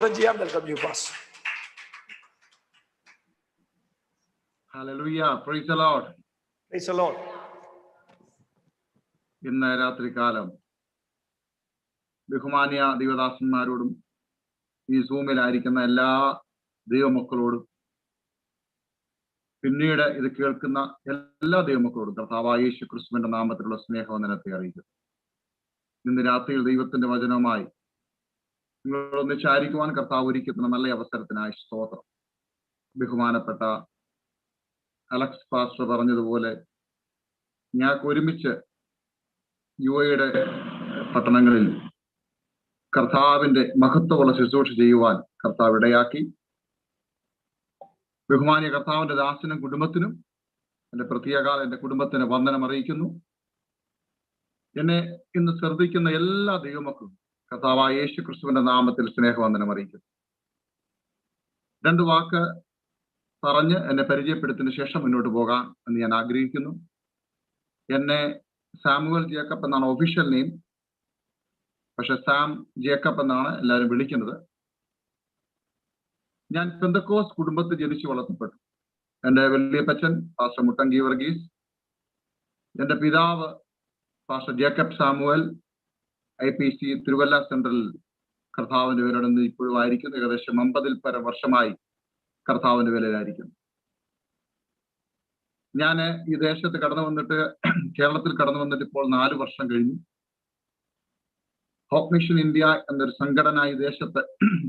Welcome you, Pastor. Hallelujah. Praise the Lord. Praise the Lord. ഇന്ന് രാത്രികാലം ബഹുമാന്യ ദൈവദാസന്മാരോടും ഈ സൂമിലായിരിക്കുന്ന എല്ലാ ദൈവമക്കളോടും പിന്നീട് ഇത് കേൾക്കുന്ന എല്ലാ ദൈവമക്കളോടും കർത്താവായ യേശു ക്രിസ്തുവിന്റെ നാമത്തിലുള്ള സ്നേഹവന്ദനത്തെ അറിയിക്കുന്നു. ഇന്ന് രാത്രിയിൽ ദൈവത്തിന്റെ വചനവുമായി നിങ്ങളൊന്നിച്ചായിരിക്കുവാൻ കർത്താവ് ഒരുക്കുന്ന നല്ല അവസരത്തിനായി സ്തോത്രം. ബഹുമാനപ്പെട്ട അലക്സ് പാസ്റ്റർ പറഞ്ഞതുപോലെ ഞങ്ങൾക്ക് ഒരുമിച്ച് യുവയുടെ പട്ടണങ്ങളിൽ കർത്താവിന്റെ മഹത്വമുള്ള ശുശ്രൂഷ ചെയ്യുവാൻ കർത്താവ് ഇടയാക്കി. ബഹുമാനിയ കർത്താവിന്റെ ദാസനും കുടുംബത്തിനും എന്റെ കുടുംബത്തിന് വന്ദനം അറിയിക്കുന്നു. എന്നെ ഇന്ന് ശ്രദ്ധിക്കുന്ന എല്ലാ ദൈവമക്കളും കർത്താവായ യേശു ക്രിസ്തുവിന്റെ നാമത്തിൽ സ്നേഹവന്ദനം അറിയിക്കുന്നു. രണ്ട് വാക്ക് പറഞ്ഞ് എന്നെ പരിചയപ്പെടുത്തിയതിനു ശേഷം മുന്നോട്ട് പോകാൻ എന്ന് ഞാൻ ആഗ്രഹിക്കുന്നു. എന്നെ സാമുവൽ ജേക്കബ് എന്നാണ് ഒഫീഷ്യൽ നെയിം, പക്ഷെ സാം ജേക്കബ് എന്നാണ് എല്ലാവരും വിളിക്കുന്നത്. ഞാൻ പെന്തക്കോസ് കുടുംബത്തിൽ ജനിച്ചു വളർത്തപ്പെട്ടു. എൻ്റെ വലിയപ്പച്ചൻ പാസ്റ്റർ മുട്ടങ്കി വർഗീസ്, എൻ്റെ പിതാവ് pastor Jacob Samuel, IPC Thiruvalla central കർത്താവിന്റെ പേരോട് ഇപ്പോഴും ആയിരിക്കുന്നു. ഏകദേശം 50 വർഷമായി കർത്താവിന്റെ പേരിലായിരിക്കുന്നു. ഞാൻ ഈ ദേശത്ത് കേരളത്തിൽ കടന്നു വന്നിട്ട് ഇപ്പോൾ 4 വർഷം കഴിഞ്ഞു. ഹോപ്പ് മിഷൻ ഇന്ത്യ എന്നൊരു സംഘടന ഈ ദേശത്ത്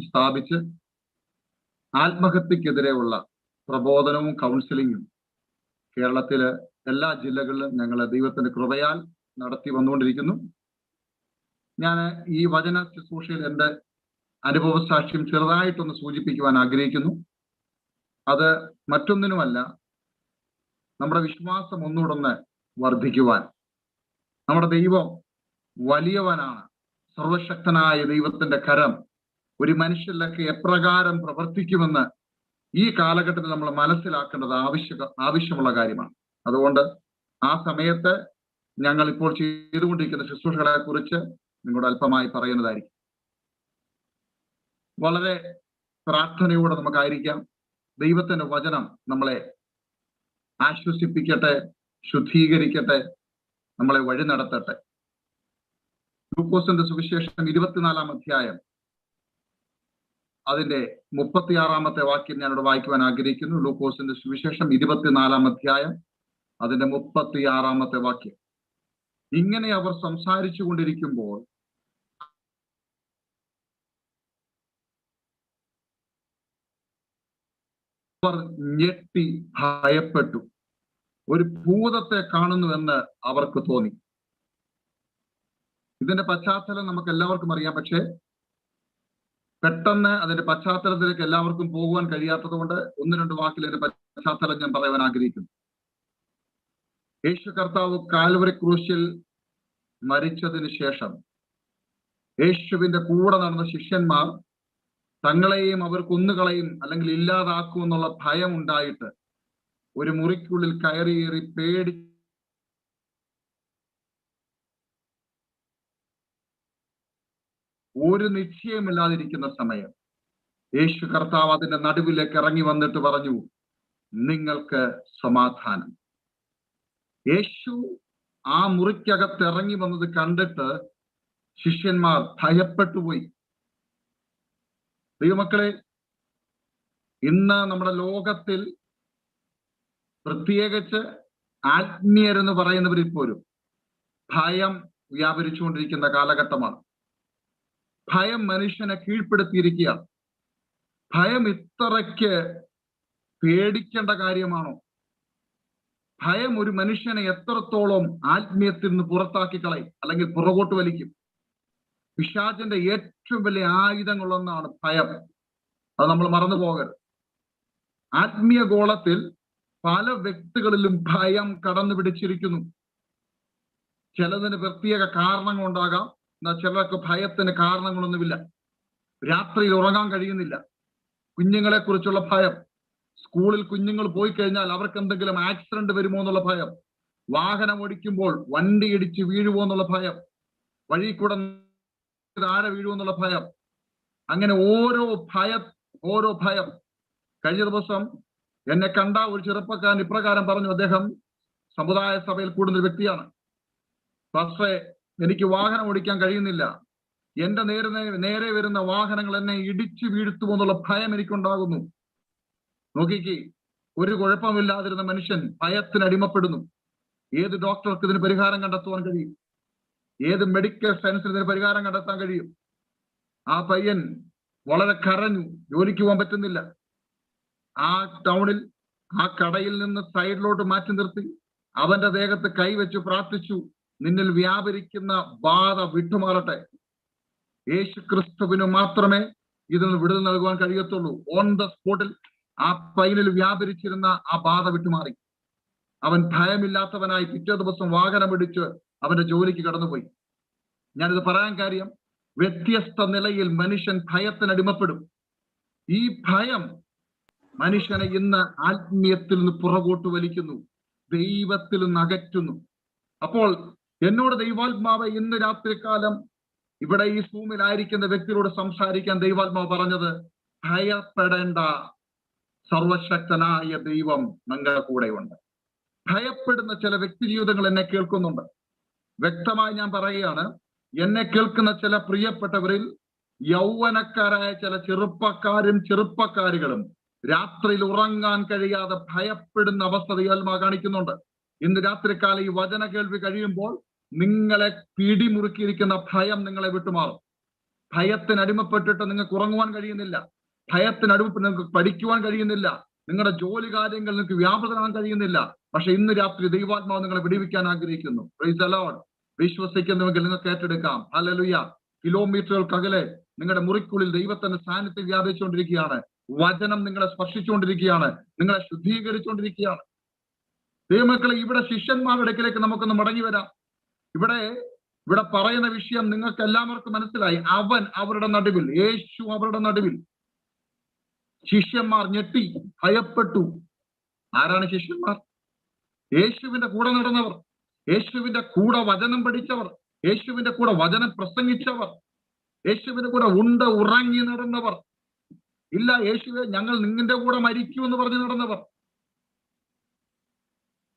സ്ഥാപിച്ച് ആത്മഹത്യക്കെതിരെയുള്ള പ്രബോധനവും കൗൺസിലിങ്ങും കേരളത്തിലെ എല്ലാ ജില്ലകളിലും ഞങ്ങൾ ദൈവത്തിന്റെ കൃപയാൽ നടത്തി വന്നുകൊണ്ടിരിക്കുന്നു. ഞാൻ ഈ വചന ശുശ്രൂഷയിൽ എൻ്റെ അനുഭവ സാക്ഷ്യം ചെറുതായിട്ടൊന്ന് സൂചിപ്പിക്കുവാൻ ആഗ്രഹിക്കുന്നു. അത് മറ്റൊന്നിനുമല്ല, നമ്മുടെ വിശ്വാസം ഒന്നുകൂടൊന്ന് വർദ്ധിക്കുവാൻ. നമ്മുടെ ദൈവം വലിയവനാണ്. സർവശക്തനായ ദൈവത്തിന്റെ കരം ഒരു മനുഷ്യരിലൊക്കെ എപ്രകാരം പ്രവർത്തിക്കുമെന്ന് ഈ കാലഘട്ടത്തിൽ നമ്മൾ മനസ്സിലാക്കേണ്ടത് ആവശ്യമുള്ള കാര്യമാണ്. അതുകൊണ്ട് ആ സമയത്ത് ഞങ്ങൾ ഇപ്പോൾ ചെയ്തുകൊണ്ടിരിക്കുന്ന ശുശ്രൂഷകളെ കുറിച്ച് നിങ്ങളോട് അല്പമായി പറയുന്നതായിരിക്കും. വളരെ പ്രാർത്ഥനയോടെ നമുക്കായിരിക്കാം. ദൈവത്തിന്റെ വചനം നമ്മളെ ആശ്വസിപ്പിക്കട്ടെ, ശുദ്ധീകരിക്കട്ടെ, നമ്മളെ വഴി നടത്തട്ടെ. ലൂക്കോസിന്റെ സുവിശേഷം 24-ാം അധ്യായം അതിന്റെ 36-ാമത്തെ വാക്യം ഞാനിവിടെ വായിക്കുവാൻ ആഗ്രഹിക്കുന്നു. ലൂക്കോസിന്റെ സുവിശേഷം 24-ാം അധ്യായം അതിന്റെ 36-ാമത്തെ വാക്യം. ഇങ്ങനെ അവർ സംസാരിച്ചു കൊണ്ടിരിക്കുമ്പോൾ അവർ ഞെട്ടി ഭയപ്പെട്ടു. ഒരു ഭൂതത്തെ കാണുന്നുവെന്ന് അവർക്ക് തോന്നി. ഇതിന്റെ പശ്ചാത്തലം നമുക്ക് എല്ലാവർക്കും അറിയാം. പക്ഷെ പെട്ടെന്ന് അതിന്റെ പശ്ചാത്തലത്തിലേക്ക് എല്ലാവർക്കും പോകുവാൻ കഴിയാത്തത് കൊണ്ട് 1-2 വാക്കിൽ അതിന്റെ പശ്ചാത്തലം ഞാൻ പറയാൻ ആഗ്രഹിക്കുന്നു. യേശു കർത്താവ് കാൽവരി ക്രൂശിൽ മരിച്ചതിന് ശേഷം യേശുവിന്റെ കൂടെ നടന്ന ശിഷ്യന്മാർ തങ്ങളെയും അവർ കൊന്നുകളയും അല്ലെങ്കിൽ ഇല്ലാതാക്കുമെന്നുള്ള ഭയം ഉണ്ടായിട്ട് ഒരു മുറിക്കുള്ളിൽ കയറിയേറി പേടി ഒരു നിശ്ചയമില്ലാതിരിക്കുന്ന സമയം യേശു കർത്താവ് അതിന്റെ നടുവിലേക്ക് ഇറങ്ങി വന്നിട്ട് പറഞ്ഞു, നിങ്ങൾക്ക് സമാധാനം. യേശു ആ മുറിക്കകത്ത് ഇറങ്ങി വന്നത് കണ്ടിട്ട് ശിഷ്യന്മാർ ഭയപ്പെട്ടുപോയി. ദൈവമക്കളെ, ഇന്ന് നമ്മുടെ ലോകത്തിൽ പ്രത്യേകിച്ച് ആത്മീയരെന്ന് പറയുന്നവരിൽ പോലും ഭയം വ്യാപരിച്ചുകൊണ്ടിരിക്കുന്ന കാലഘട്ടമാണ്. ഭയം മനുഷ്യനെ കീഴ്പ്പെടുത്തിയിരിക്കുക. ഭയം ഇത്രയ്ക്ക് പേടിക്കേണ്ട കാര്യമാണോ? ഭയം ഒരു മനുഷ്യനെ എത്രത്തോളം ആത്മീയത്തിൽ നിന്ന് പുറത്താക്കി കളയും, അല്ലെങ്കിൽ പുറകോട്ട് വലിക്കും. പിശാചിന്റെ ഏറ്റവും വലിയ ആയുധങ്ങളൊന്നാണ് ഭയം. അത് നമ്മൾ മറന്നു പോകരുത്. ആത്മീയ ഗോളത്തിൽ പല വ്യക്തികളിലും ഭയം കടന്നു പിടിച്ചിരിക്കുന്നു. ചിലതിന് പ്രത്യേക കാരണങ്ങളുണ്ടാകാം. എന്നാൽ ചിലർക്ക് ഭയത്തിന് കാരണങ്ങളൊന്നുമില്ല. രാത്രിയിൽ ഉറങ്ങാൻ കഴിയുന്നില്ല. കുഞ്ഞുങ്ങളെ കുറിച്ചുള്ള ഭയം. സ്കൂളിൽ കുഞ്ഞുങ്ങൾ പോയി കഴിഞ്ഞാൽ അവർക്ക് എന്തെങ്കിലും ആക്സിഡന്റ് വരുമോ എന്നുള്ള ഭയം. വാഹനം ഓടിക്കുമ്പോൾ വണ്ടി ഇടിച്ച് വീഴുമോ എന്നുള്ള ഭയം. വഴി കൂടെ താഴെ വീഴുമോ എന്നുള്ള ഭയം. അങ്ങനെ ഓരോ ഭയം. കഴിഞ്ഞ ദിവസം എന്നെ കണ്ട ഒരു ചെറുപ്പക്കാരൻ ഇപ്രകാരം പറഞ്ഞു. അദ്ദേഹം സമുദായ സഭയിൽ കൂടുന്ന വ്യക്തിയാണ്. പക്ഷേ എനിക്ക് വാഹനം ഓടിക്കാൻ കഴിയുന്നില്ല, എന്റെ നേരെ വരുന്ന വാഹനങ്ങൾ എന്നെ ഇടിച്ചു വീഴ്ത്തുമോ എന്നുള്ള ഭയം എനിക്കുണ്ടാകുന്നു. നോക്കിക്കേ, ഒരു കുഴപ്പമില്ലാതിരുന്ന മനുഷ്യൻ ഭയത്തിന് അടിമപ്പെടുന്നു. ഏത് ഡോക്ടർക്ക് ഇതിന് പരിഹാരം കണ്ടെത്തുവാൻ കഴിയും? ഏത് മെഡിക്കൽ സയൻസിന് ഇതിന് പരിഹാരം കണ്ടെത്താൻ കഴിയും? ആ പയ്യൻ വളരെ കരഞ്ഞു, ജോലിക്ക് പോകാൻ പറ്റുന്നില്ല. ആ ടൗണിൽ ആ കടയിൽ നിന്ന് സൈഡിലോട്ട് മാറ്റി നിർത്തി അവന്റെ ദേഹത്ത് കൈവച്ചു പ്രാർത്ഥിച്ചു, നിന്നിൽ വ്യാപരിക്കുന്ന ബാധ വിട്ടുമാറട്ടെ. യേശു ക്രിസ്തുവിന് മാത്രമേ ഇതിൽ നിന്ന് വിടുതൽ നൽകുവാൻ കഴിയത്തുള്ളൂ. ഓൺ ദ സ്പോട്ടിൽ ആ പയ്യനിൽ വ്യാപരിച്ചിരുന്ന ആ ബാധ വിട്ടുമാറി. അവൻ ഭയമില്ലാത്തവനായി പിറ്റേ ദിവസം വാഹനമിടിച്ച് അവന്റെ ജോലിക്ക് കടന്നുപോയി. ഞാനിത് പറയാൻ കാര്യം, വ്യത്യസ്ത നിലയിൽ മനുഷ്യൻ ഭയത്തിന് അടിമപ്പെടും. ഈ ഭയം മനുഷ്യനെ ഇന്ന് ആത്മീയത്തിൽ നിന്ന് പുറകോട്ട് വലിക്കുന്നു, ദൈവത്തിൽ നിന്ന് അകറ്റുന്നു. അപ്പോൾ എന്നോട് ദൈവാത്മാവ് ഇന്ന് രാത്രികാലം ഇവിടെ ഈ സൂമിലായിരിക്കുന്ന വ്യക്തിയോട് സംസാരിക്കാൻ ദൈവാത്മാവ് പറഞ്ഞത്, ഭയപ്പെടേണ്ട, സർവശക്തനായ ദൈവം നിങ്ങളുടെ കൂടെയുണ്ട്. ഭയപ്പെടുന്ന ചില വ്യക്തി ജീവിതങ്ങൾ എന്നെ കേൾക്കുന്നുണ്ട്. വ്യക്തമായി ഞാൻ പറയുകയാണ്, എന്നെ കേൾക്കുന്ന ചില പ്രിയപ്പെട്ടവരിൽ യൗവനക്കാരായ ചില ചെറുപ്പക്കാരുകളും രാത്രിയിൽ ഉറങ്ങാൻ കഴിയാതെ ഭയപ്പെടുന്ന അവസ്ഥ ദൈവാത്മാവ് കാണിക്കുന്നുണ്ട്. ഇന്ന് രാത്രിക്കാലം ഈ വചന കേൾവി കഴിയുമ്പോൾ നിങ്ങളെ പിടിമുറുക്കിയിരിക്കുന്ന ഭയം നിങ്ങളെ വിട്ടുമാറും. ഭയത്തിന് അടിമപ്പെട്ടിട്ട് നിങ്ങൾക്ക് ഉറങ്ങുവാൻ കഴിയുന്നില്ല, ഭയത്തിന് അടിമപ്പെട്ട് നിങ്ങൾക്ക് പഠിക്കുവാൻ കഴിയുന്നില്ല, നിങ്ങളുടെ ജോലി കാര്യങ്ങൾ നിങ്ങൾക്ക് വ്യാപൃതമാകാൻ കഴിയുന്നില്ല. പക്ഷെ ഇന്ന് രാത്രി ദൈവാത്മാവ് നിങ്ങളെ വിടുവിക്കാൻ ആഗ്രഹിക്കുന്നു. Price the Lord. വിശ്വസിക്കുന്നുവെങ്കിൽ നിങ്ങൾക്ക് ഏറ്റെടുക്കാം. ഹല്ലേലൂയ. കിലോമീറ്ററുകൾക്കകലെ നിങ്ങളുടെ മുറിക്കുള്ളിൽ ദൈവത്തിന്റെ സാന്നിധ്യം വ്യാപിച്ചുകൊണ്ടിരിക്കുകയാണ്. വചനം നിങ്ങളെ സ്പർശിച്ചുകൊണ്ടിരിക്കുകയാണ്, നിങ്ങളെ ശുദ്ധീകരിച്ചുകൊണ്ടിരിക്കുകയാണ്. ദൈവമക്കളെ, ഇവിടെ ശിഷ്യന്മാരുടെ അടുക്കലേക്ക് നമുക്കൊന്ന് മടങ്ങി വരാം. ഇവിടെ പറയുന്ന വിഷയം നിങ്ങൾക്ക് എല്ലാവർക്കും മനസ്സിലായി. അവൻ അവരുടെ നടുവിൽ, യേശു അവരുടെ നടുവിൽ. ശിഷ്യന്മാർ ഞെട്ടി, ഭയപ്പെട്ടു. ആരാണ് ശിഷ്യന്മാർ? യേശുവിന്റെ കൂടെ നടന്നവർ, യേശുവിന്റെ കൂടെ വചനം പഠിച്ചവർ, യേശുവിന്റെ കൂടെ വചനം പ്രസംഗിച്ചവർ, യേശുവിന്റെ കൂടെ ഉറങ്ങി നടന്നവർ. ഇല്ല, യേശുവെ ഞങ്ങൾ നിങ്ങളുടെ കൂടെ മരിക്കൂ എന്ന് പറഞ്ഞു നടന്നവർ.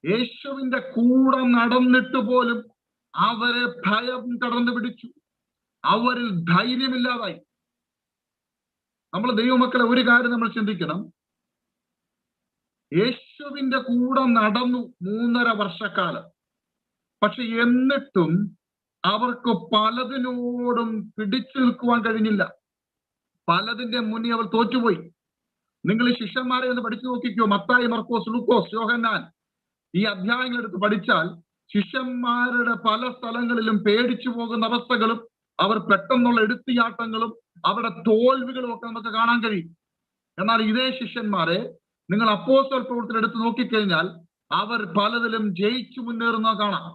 യേശുവിന്റെ കൂടെ നടന്നിട്ട് പോലും അവരെ ഭയം കടന്നു പിടിച്ചു, അവരിൽ ധൈര്യമില്ലാതായി. നമ്മൾ ദൈവമക്കളെ ഒരു കാര്യം നമ്മൾ ചിന്തിക്കണം. യേശുവിന്റെ കൂടെ നടന്നു 3.5 വർഷക്കാലം. പക്ഷെ എന്നിട്ടും അവർക്ക് പലതിനോടും പിടിച്ചു നിൽക്കുവാൻ കഴിഞ്ഞില്ല. പലതിന്റെ മുന്നിൽ അവർ തോറ്റുപോയി. നിങ്ങൾ ഈ ശിഷ്യന്മാരെ ഒന്ന് പഠിച്ചു നോക്കിക്കോ. മത്തായി, മർക്കോസ്, ലൂക്കോസ്, യോഹന്നാൻ, ഈ അധ്യായങ്ങൾ എടുത്ത് പഠിച്ചാൽ ശിഷ്യന്മാരുടെ പല സ്ഥലങ്ങളിലും പേടിച്ചു പോകുന്ന അവസ്ഥകളും അവർ പെട്ടെന്നുള്ള എടുത്തിയാട്ടങ്ങളും അവരുടെ തോൽവികളും ഒക്കെ നമുക്ക് കാണാൻ കഴിയും. എന്നാൽ ഇതേ ശിഷ്യന്മാരെ നിങ്ങൾ അപ്പോസ്തല പ്രവൃത്തിയിൽ എടുത്ത് നോക്കിക്കഴിഞ്ഞാൽ അവർ പലതിലും ജയിച്ചു മുന്നേറുന്ന കാണാം.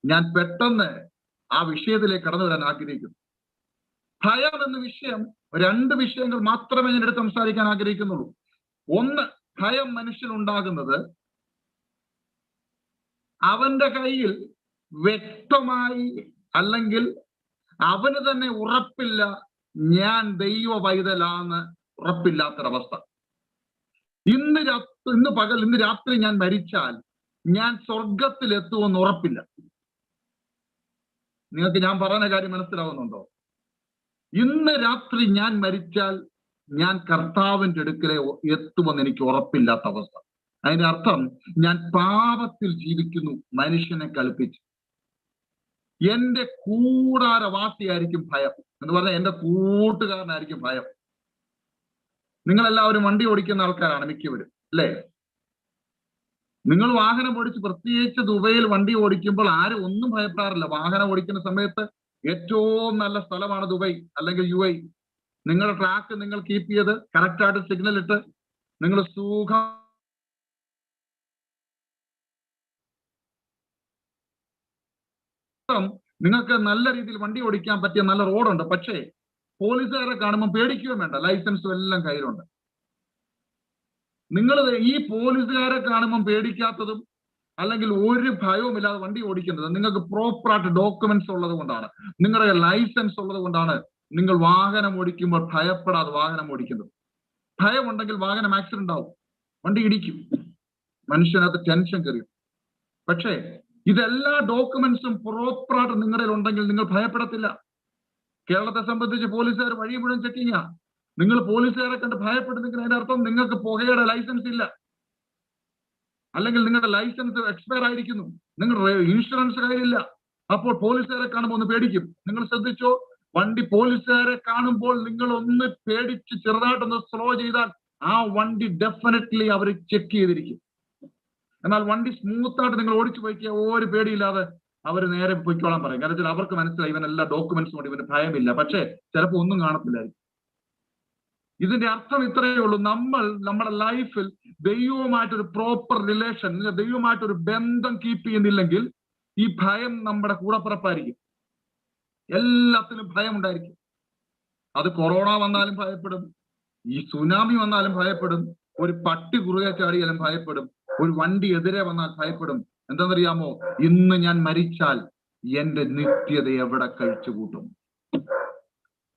ഞാൻ പെട്ടെന്ന് ആ വിഷയത്തിലേക്ക് കടന്നു വരാൻ ആഗ്രഹിക്കുന്നു. ഭയം എന്ന വിഷയം, 2 വിഷയങ്ങൾ മാത്രമേ ഞാൻ എടുത്ത് സംസാരിക്കാൻ ആഗ്രഹിക്കുന്നുള്ളൂ. ഒന്ന്, ഭയം മനുഷ്യനുണ്ടാകുന്നത് അവന്റെ കയ്യിൽ വ്യക്തമായി, അല്ലെങ്കിൽ അവന് തന്നെ ഉറപ്പില്ല, ഞാൻ ദൈവ പൈതലാന്ന് ഉറപ്പില്ലാത്തൊരവസ്ഥ. ഇന്ന് രാത്രി ഞാൻ മരിച്ചാൽ ഞാൻ സ്വർഗത്തിൽ എത്തുമെന്ന് ഉറപ്പില്ല. നിങ്ങൾക്ക് ഞാൻ പറയുന്ന കാര്യം മനസ്സിലാവുന്നുണ്ടോ? ഇന്ന് രാത്രി ഞാൻ മരിച്ചാൽ ഞാൻ കർത്താവിന്റെ അടുക്കലെ എത്തുമെന്ന് എനിക്ക് ഉറപ്പില്ലാത്ത അവസ്ഥ. അതിന്റെ അർത്ഥം ഞാൻ പാപത്തിൽ ജീവിക്കുന്നു, മനുഷ്യനെ കൽപ്പിച്ച്. എന്റെ കൂടാരവാസിയായിരിക്കും ഭയം എന്ന് പറഞ്ഞാൽ എന്റെ കൂട്ടുകാരനായിരിക്കും ഭയം. നിങ്ങളെല്ലാവരും വണ്ടി ഓടിക്കുന്ന ആൾക്കാരാണ് മിക്കവരും, അല്ലേ? നിങ്ങൾ വാഹനം ഓടിച്ച്, പ്രത്യേകിച്ച് ദുബൈയിൽ വണ്ടി ഓടിക്കുമ്പോൾ ആരും ഒന്നും ഭയപ്പെടാറില്ല. വാഹനം ഓടിക്കുന്ന സമയത്ത് ഏറ്റവും നല്ല സ്ഥലമാണ് ദുബൈ അല്ലെങ്കിൽ UAE. നിങ്ങളുടെ ട്രാക്ക് നിങ്ങൾ കീപ്പ് ചെയ്ത് കറക്റ്റായിട്ട് സിഗ്നൽ ഇട്ട് നിങ്ങൾ സുഖം നിങ്ങൾക്ക് നല്ല രീതിയിൽ വണ്ടി ഓടിക്കാൻ പറ്റിയ നല്ല റോഡുണ്ട്. പക്ഷേ പോലീസുകാരെ കാണുമ്പോൾ പേടിക്കുകയും വേണ്ട, ലൈസൻസും എല്ലാം കയ്യിലുണ്ട്. നിങ്ങൾ ഈ പോലീസുകാരെ കാണുമ്പോൾ പേടിക്കാത്തതും അല്ലെങ്കിൽ ഒരു ഭയവും ഇല്ലാതെ വണ്ടി ഓടിക്കുന്നത് നിങ്ങൾക്ക് പ്രോപ്പറായിട്ട് ഡോക്യുമെന്റ്സ് ഉള്ളത് കൊണ്ടാണ്, നിങ്ങളുടെ ലൈസൻസ് ഉള്ളത് കൊണ്ടാണ്, നിങ്ങൾ വാഹനം ഓടിക്കുമ്പോൾ ഭയപ്പെടാതെ വാഹനം ഓടിക്കുന്നത്. ഭയമുണ്ടെങ്കിൽ വാഹനം ആക്സിഡന്റ് ആവും, വണ്ടി ഇടിക്കും, മനുഷ്യനകത്ത് ടെൻഷൻ കയറി. പക്ഷേ ഇതെല്ലാ ഡോക്യുമെന്റ്സും പ്രോപ്പറായിട്ട് നിങ്ങളുടെ ഉണ്ടെങ്കിൽ നിങ്ങൾ ഭയപ്പെടത്തില്ല. കേരളത്തെ സംബന്ധിച്ച് പോലീസുകാർ വഴി മുഴുവൻ ചെക്കിങ്ങാ. നിങ്ങൾ പോലീസുകാരെ കണ്ട് ഭയപ്പെടുന്നെങ്കിൽ അതിന്റെ അർത്ഥം നിങ്ങൾക്ക് പുകയുടെ ലൈസൻസ് ഇല്ല, അല്ലെങ്കിൽ നിങ്ങളുടെ ലൈസൻസ് എക്സ്പയർ ആയിരിക്കുന്നു, നിങ്ങളുടെ ഇൻഷുറൻസ് കയ്യിലില്ല. അപ്പോൾ പോലീസുകാരെ കാണുമ്പോൾ ഒന്ന് പേടിക്കും. നിങ്ങൾ ശ്രദ്ധിച്ചോ, വണ്ടി പോലീസുകാരെ കാണുമ്പോൾ നിങ്ങൾ ഒന്ന് പേടിച്ച് ചെറുതായിട്ടൊന്ന് സ്ലോ ചെയ്താൽ ആ വണ്ടി ഡെഫിനറ്റ്ലി അവർ ചെക്ക് ചെയ്തിരിക്കും. എന്നാൽ വണ്ടി സ്മൂത്തായിട്ട് നിങ്ങൾ ഓടിച്ചു പോയിക്കുക, ഒരു പേടിയില്ലാതെ അവർ നേരെ പൊയ്ക്കോളാൻ പറയും. കാരണം വെച്ചാൽ അവർക്ക് മനസ്സിലായി ഇവൻ എല്ലാ ഡോക്യുമെന്റ്സും കൊണ്ട് ഇവന് ഭയമില്ല. പക്ഷേ ചിലപ്പോൾ ഒന്നും കാണത്തില്ലായിരിക്കും. ഇതിന്റെ അർത്ഥം ഇത്രയേ ഉള്ളൂ, നമ്മൾ നമ്മുടെ ലൈഫിൽ ദൈവവുമായിട്ടൊരു പ്രോപ്പർ റിലേഷൻ, ദൈവവുമായിട്ടൊരു ബന്ധം കീപ്പ് ചെയ്യുന്നില്ലെങ്കിൽ ഈ ഭയം നമ്മുടെ കൂടപ്പിറപ്പായിരിക്കും. എല്ലാത്തിലും ഭയം ഉണ്ടായിരിക്കും. അത് കൊറോണ വന്നാലും ഭയപ്പെടും, ഈ സുനാമി വന്നാലും ഭയപ്പെടും, ഒരു പട്ടി കുറുകെ ചാടിയാലും ഭയപ്പെടും, ഒരു വണ്ടി എതിരെ വന്നാൽ ഭയപ്പെടും. എന്താണെന്നറിയാമോ? ഇന്ന് ഞാൻ മരിച്ചാൽ എന്റെ നിത്യത എവിടെ കഴിച്ചുകൂട്ടും?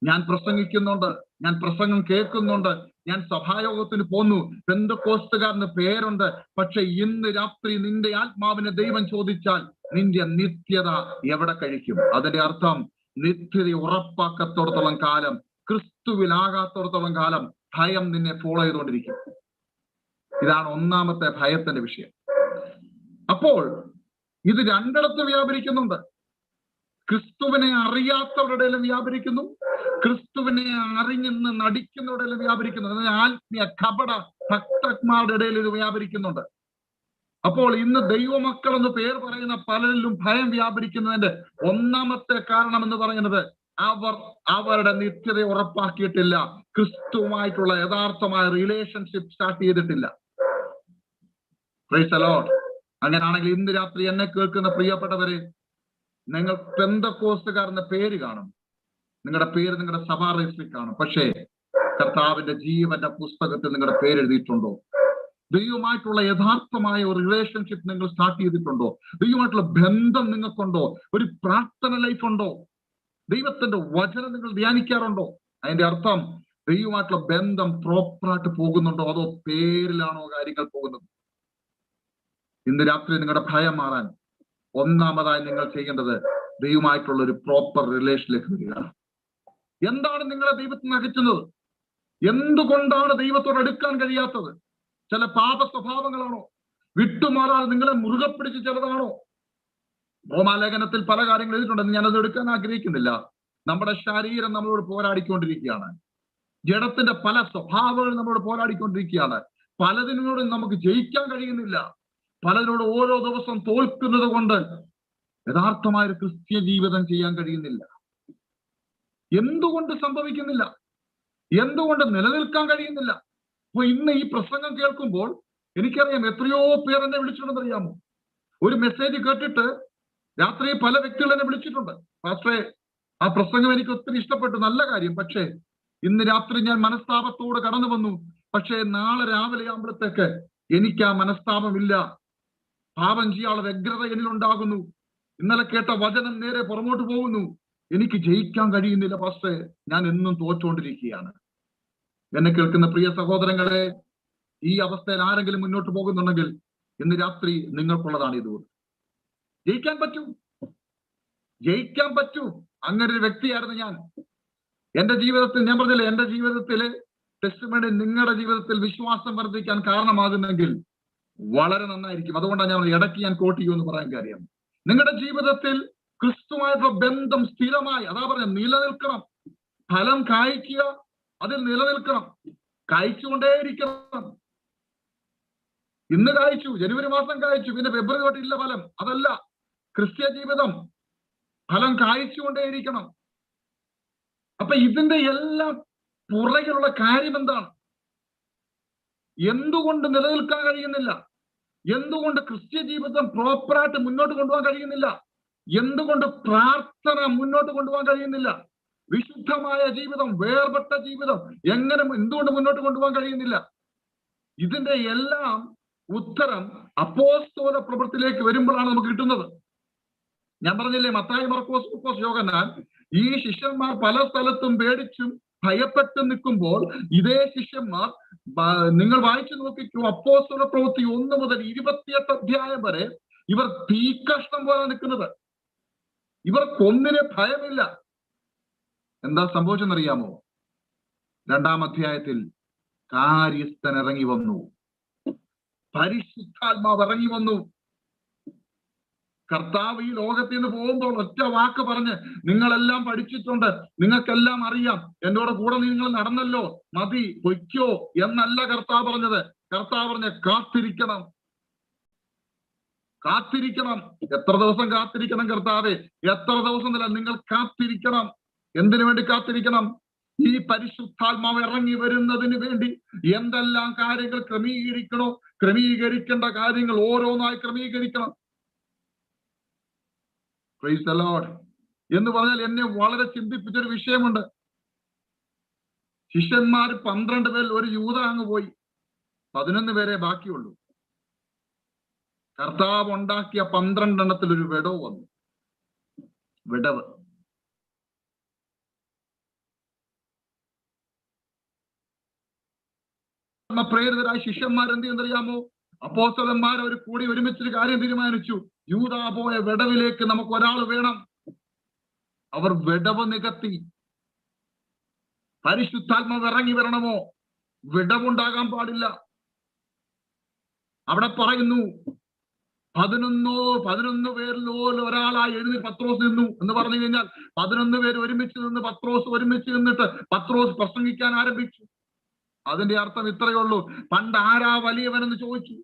ഞാൻ പ്രസംഗിക്കുന്നുണ്ട്, ഞാൻ പ്രസംഗം കേൾക്കുന്നുണ്ട്, ഞാൻ സഭായോഗത്തിന് പോന്നു, പെന്തക്കോസ്തുകാരന് പേരുണ്ട്. പക്ഷെ ഇന്ന് രാത്രി നിന്റെ ആത്മാവിനെ ദൈവം ചോദിച്ചാൽ നിന്റെ നിത്യത എവിടെ കഴിക്കും? അതിന്റെ അർത്ഥം നിത്യത ഉറപ്പാക്കത്തോടത്തോളം കാലം, ക്രിസ്തുവിലാകാത്തോടത്തോളം കാലം ഭയം നിന്നെ ഫോളോ ചെയ്തുകൊണ്ടിരിക്കും. ഇതാണ് ഒന്നാമത്തെ ഭയത്തിന്റെ വിഷയം. അപ്പോൾ ഇത് രണ്ടിടത്ത് വ്യാപരിക്കുന്നുണ്ട്. ക്രിസ്തുവിനെ അറിയാത്തവരുടെ ഇടയിലും വ്യാപരിക്കുന്നു, ക്രിസ്തുവിനെ അറിഞ്ഞെന്ന് നടിക്കുന്നവരുടെ ഇടയിലും വ്യാപരിക്കുന്നു. ആത്മീയ കപട ഭക്തന്മാരുടെ ഇടയിൽ ഇത് വ്യാപരിക്കുന്നുണ്ട്. അപ്പോൾ ഇന്ന് ദൈവമക്കൾ എന്ന് പേര് പറയുന്ന പലരിലും ഭയം വ്യാപരിക്കുന്നതിന്റെ ഒന്നാമത്തെ കാരണം എന്ന് പറയുന്നത് അവരുടെ നിത്യത ഉറപ്പാക്കിയിട്ടില്ല, ക്രിസ്തുവുമായിട്ടുള്ള യഥാർത്ഥമായ റിലേഷൻഷിപ്പ് സ്റ്റാർട്ട് ചെയ്തിട്ടില്ല. Price the Lord. അങ്ങനെയാണെങ്കിൽ ഇന്ന് രാത്രി എന്നെ കേൾക്കുന്ന പ്രിയപ്പെട്ടവരെ, നിങ്ങൾ പെന്തക്കോസ്തുകാരെന്ന പേര് കാണും, നിങ്ങളുടെ പേര് നിങ്ങളുടെ സഭാ രജിസ്റ്ററിൽ കാണും. പക്ഷേ കർത്താവിന്റെ ജീവന്റെ പുസ്തകത്തിൽ നിങ്ങളുടെ പേര് എഴുതിയിട്ടുണ്ടോ? ദൈവമായിട്ടുള്ള യഥാർത്ഥമായ ഒരു റിലേഷൻഷിപ്പ് നിങ്ങൾ സ്റ്റാർട്ട് ചെയ്തിട്ടുണ്ടോ? ദൈവമായിട്ടുള്ള ബന്ധം നിങ്ങൾക്കുണ്ടോ? ഒരു പ്രാർത്ഥന ലൈഫ് ഉണ്ടോ? ദൈവത്തിന്റെ വചനം നിങ്ങൾ ധ്യാനിക്കാറുണ്ടോ? അതിന്റെ അർത്ഥം ദൈവമായിട്ടുള്ള ബന്ധം പ്രോപ്പറായിട്ട് പോകുന്നുണ്ടോ, അതോ പേരിലാണോ കാര്യങ്ങൾ പോകുന്നത്? ഇന്ന് രാത്രി നിങ്ങളുടെ ഭയം മാറാൻ ഒന്നാമതായി നിങ്ങൾ ചെയ്യേണ്ടത് ദൈവമായിട്ടുള്ള ഒരു പ്രോപ്പർ റിലേഷനിലേക്ക് വരിക. എന്താണ് നിങ്ങളെ ദൈവത്തിൽ നിന്ന് അകറ്റുന്നത്? എന്തുകൊണ്ടാണ് ദൈവത്തോട് അടുക്കാൻ കഴിയാത്തത്? ചില പാപ സ്വഭാവങ്ങളാണോ? വിട്ടുമാറാതെ നിങ്ങളെ മുറുകെ പിടിച്ച് ചിലതാണോ? റോമാലേഖനത്തിൽ പല കാര്യങ്ങൾ എഴുതിയിട്ടുണ്ടെന്ന് ഞാനത് എടുക്കാൻ ആഗ്രഹിക്കുന്നില്ല. നമ്മുടെ ശരീരം നമ്മളോട് പോരാടിക്കൊണ്ടിരിക്കുകയാണ്. ജഡത്തിന്റെ പല സ്വഭാവങ്ങളും നമ്മളോട് പോരാടിക്കൊണ്ടിരിക്കുകയാണ്. പലതിനോടും നമുക്ക് ജയിക്കാൻ കഴിയുന്നില്ല. പലതിനോട് ഓരോ ദിവസം തോൽക്കുന്നത് കൊണ്ട് യഥാർത്ഥമായ ഒരു ക്രിസ്ത്യ ജീവിതം ചെയ്യാൻ കഴിയുന്നില്ല. എന്തുകൊണ്ട് സംഭവിക്കുന്നില്ല? എന്തുകൊണ്ട് നിലനിൽക്കാൻ കഴിയുന്നില്ല? അപ്പൊ ഇന്ന് ഈ പ്രസംഗം കേൾക്കുമ്പോൾ എനിക്കറിയാം എത്രയോ പേർ എന്നെ വിളിച്ചിട്ടുണ്ടെന്നറിയാമോ? ഒരു മെസ്സേജ് കേട്ടിട്ട് രാത്രി പല വ്യക്തികൾ എന്നെ വിളിച്ചിട്ടുണ്ട്. പക്ഷേ ആ പ്രസംഗം എനിക്ക് ഒത്തിരി ഇഷ്ടപ്പെട്ടു, നല്ല കാര്യം. പക്ഷേ ഇന്ന് രാത്രി ഞാൻ മനസ്താപത്തോട് കടന്നു വന്നു. പക്ഷേ നാളെ രാവിലെ ആകുമ്പോഴത്തേക്ക് എനിക്ക് ആ മനസ്താപമില്ല. പാപം ചെയ്യാനുള്ള വ്യഗ്രത എന്നിലുണ്ടാകുന്നു. ഇന്നലെ കേട്ട വചനം നേരെ പുറമോട്ട് പോകുന്നു. എനിക്ക് ജയിക്കാൻ കഴിയുന്നില്ല പാസ്റ്റേ, ഞാൻ എന്നും തോറ്റുകൊണ്ടിരിക്കുകയാണ്. എന്നെ കേൾക്കുന്ന പ്രിയ സഹോദരങ്ങളെ, ഈ അവസ്ഥയിൽ ആരെങ്കിലും മുന്നോട്ട് പോകുന്നുണ്ടെങ്കിൽ ഇന്ന് രാത്രി നിങ്ങൾക്കുള്ളതാണ് ഇത്. ജയിക്കാൻ പറ്റൂ, ജയിക്കാൻ പറ്റൂ. അങ്ങനെ ഒരു വ്യക്തിയായിരുന്നു ഞാൻ. എന്റെ ജീവിതത്തിൽ, ഞാൻ പറഞ്ഞില്ലേ, എന്റെ ജീവിതത്തില് ടെസ്റ്റിമണി നിങ്ങളുടെ ജീവിതത്തിൽ വിശ്വാസം വർദ്ധിക്കാൻ കാരണമാകുന്നെങ്കിൽ വളരെ നന്നായിരിക്കും. അതുകൊണ്ടാണ് ഞാൻ ഇടയ്ക്ക് ഞാൻ കോട്ട് ചെയ്യുമെന്ന് പറയാൻ കാര്യം. നിങ്ങളുടെ ജീവിതത്തിൽ ക്രിസ്തുവായിട്ടുള്ള ബന്ധം സ്ഥിരമായി, അതാ പറഞ്ഞ, നിലനിൽക്കണം. ഫലം കായ്ക്കുക, അതിൽ നിലനിൽക്കണം, കായ്ച്ചുകൊണ്ടേയിരിക്കണം. ഇന്ന് കായ്ച്ചു, ജനുവരി മാസം കായ്ച്ചു, പിന്നെ ഫെബ്രുവരി തൊട്ട് ഇല്ല ഫലം. അതല്ല ക്രിസ്ത്യ ജീവിതം. ഫലം കായ്ച്ചുകൊണ്ടേയിരിക്കണം. അപ്പൊ ഇതിന്റെ എല്ലാം പുറകിലുള്ള കാര്യം എന്താണ്? എന്തുകൊണ്ട് നിലനിൽക്കാൻ കഴിയുന്നില്ല? എന്തുകൊണ്ട് ക്രിസ്ത്യ ജീവിതം പ്രോപ്പറായിട്ട് മുന്നോട്ട് കൊണ്ടുപോകാൻ കഴിയുന്നില്ല? എന്തുകൊണ്ട് പ്രാർത്ഥന മുന്നോട്ട് കൊണ്ടുപോകാൻ കഴിയുന്നില്ല? വിശുദ്ധമായ ജീവിതം, വേർപെട്ട ജീവിതം എന്തുകൊണ്ട് മുന്നോട്ട് കൊണ്ടുപോകാൻ കഴിയുന്നില്ല? ഇതിന്റെ എല്ലാം ഉത്തരം അപ്പോസ്തല പ്രവൃത്തിയിലേക്ക് വരുമ്പോഴാണ് നമുക്ക് കിട്ടുന്നത്. ഞാൻ പറഞ്ഞില്ലേ, മത്തായി, മർക്കോസ്, ലൂക്കോസ്, യോഹന്നാൻ ഈ ശിഷ്യന്മാർ പല സ്ഥലത്തും പേടിച്ചും ഭയപ്പെട്ട് നിൽക്കുമ്പോൾ ഇതേ ശിഷ്യന്മാർ നിങ്ങൾ വായിച്ചു നോക്കിക്കൂ, അപ്പോസ്തല പ്രവൃത്തി 1 മുതൽ 28 അധ്യായം വരെ ഇവർ തീക്കഷ്ണം പോലെ നിൽക്കുന്നത്. ഇവർക്കൊന്നിനെ ഭയമില്ല. എന്താ സംഭവിച്ചെന്നറിയാമോ? 2-ാം അധ്യായത്തിൽ കാര്യസ്ഥൻ ഇറങ്ങി വന്നു, പരിശുദ്ധാത്മാവ് ഇറങ്ങി വന്നു. കർത്താവ് ഈ ലോകത്തിൽ നിന്ന് പോകുമ്പോൾ ഒറ്റ വാക്ക് പറഞ്ഞ്, നിങ്ങളെല്ലാം പഠിച്ചിട്ടുണ്ട്, നിങ്ങൾക്കെല്ലാം അറിയാം, എന്നോട് കൂടെ നിങ്ങൾ നടന്നല്ലോ, മതി, പൊയ്ക്കോ എന്നല്ല കർത്താവ് പറഞ്ഞത്. കർത്താവ് പറഞ്ഞ കാത്തിരിക്കണം, കാത്തിരിക്കണം. എത്ര ദിവസം കാത്തിരിക്കണം കർത്താവേ? എത്ര ദിവസം ഇല്ല, നിങ്ങൾ കാത്തിരിക്കണം. എന്തിനു വേണ്ടി കാത്തിരിക്കണം? ഈ പരിശുദ്ധാത്മാവ് ഇറങ്ങി വരുന്നതിന് വേണ്ടി എന്തെല്ലാം കാര്യങ്ങൾ ക്രമീകരിക്കണോ, ക്രമീകരിക്കേണ്ട കാര്യങ്ങൾ ഓരോന്നായി ക്രമീകരിക്കണം. Price the Lord. എന്ന് പറഞ്ഞാൽ എന്നെ വളരെ ചിന്തിപ്പിച്ചൊരു വിഷയമുണ്ട്. ശിഷ്യന്മാർ 12 പേരിൽ ഒരു യൂദ അങ്ങ് പോയി, 11 പേരെ ബാക്കിയുള്ളൂ. കർത്താവ് ഉണ്ടാക്കിയ 12 എണ്ണത്തിൽ ഒരു വിടവ് വന്നു. വിടവ്. പ്രേരിതരായ ശിഷ്യന്മാർ എന്ത് ചെയ്യുന്നറിയാമോ? അപ്പോസ്തലന്മാർ അവർ കൂടി ഒരുമിച്ചൊരു കാര്യം തീരുമാനിച്ചു. യൂദാ പോയ വിടവിലേക്ക് നമുക്ക് ഒരാൾ വേണം. അവർ വിടവ് നികത്തി. പരിശുദ്ധാത്മാവ് ഇറങ്ങി വരണമോ? വിടവുണ്ടാകാൻ പാടില്ല. അവിടെ പറയുന്നു 11 പേരിൽ ഒരാളായി എഴുതി പത്രോസ് നിന്നു എന്ന് പറഞ്ഞു കഴിഞ്ഞാൽ 11 പേര് ഒരുമിച്ച് നിന്ന് പത്രോസ് ഒരുമിച്ച് നിന്നിട്ട് പത്രോസ് പ്രസംഗിക്കാൻ ആരംഭിച്ചു. അതിന്റെ അർത്ഥം ഇത്രയേ ഉള്ളൂ. പണ്ട് ആരാ വലിയവനെന്ന് ചോദിച്ചു.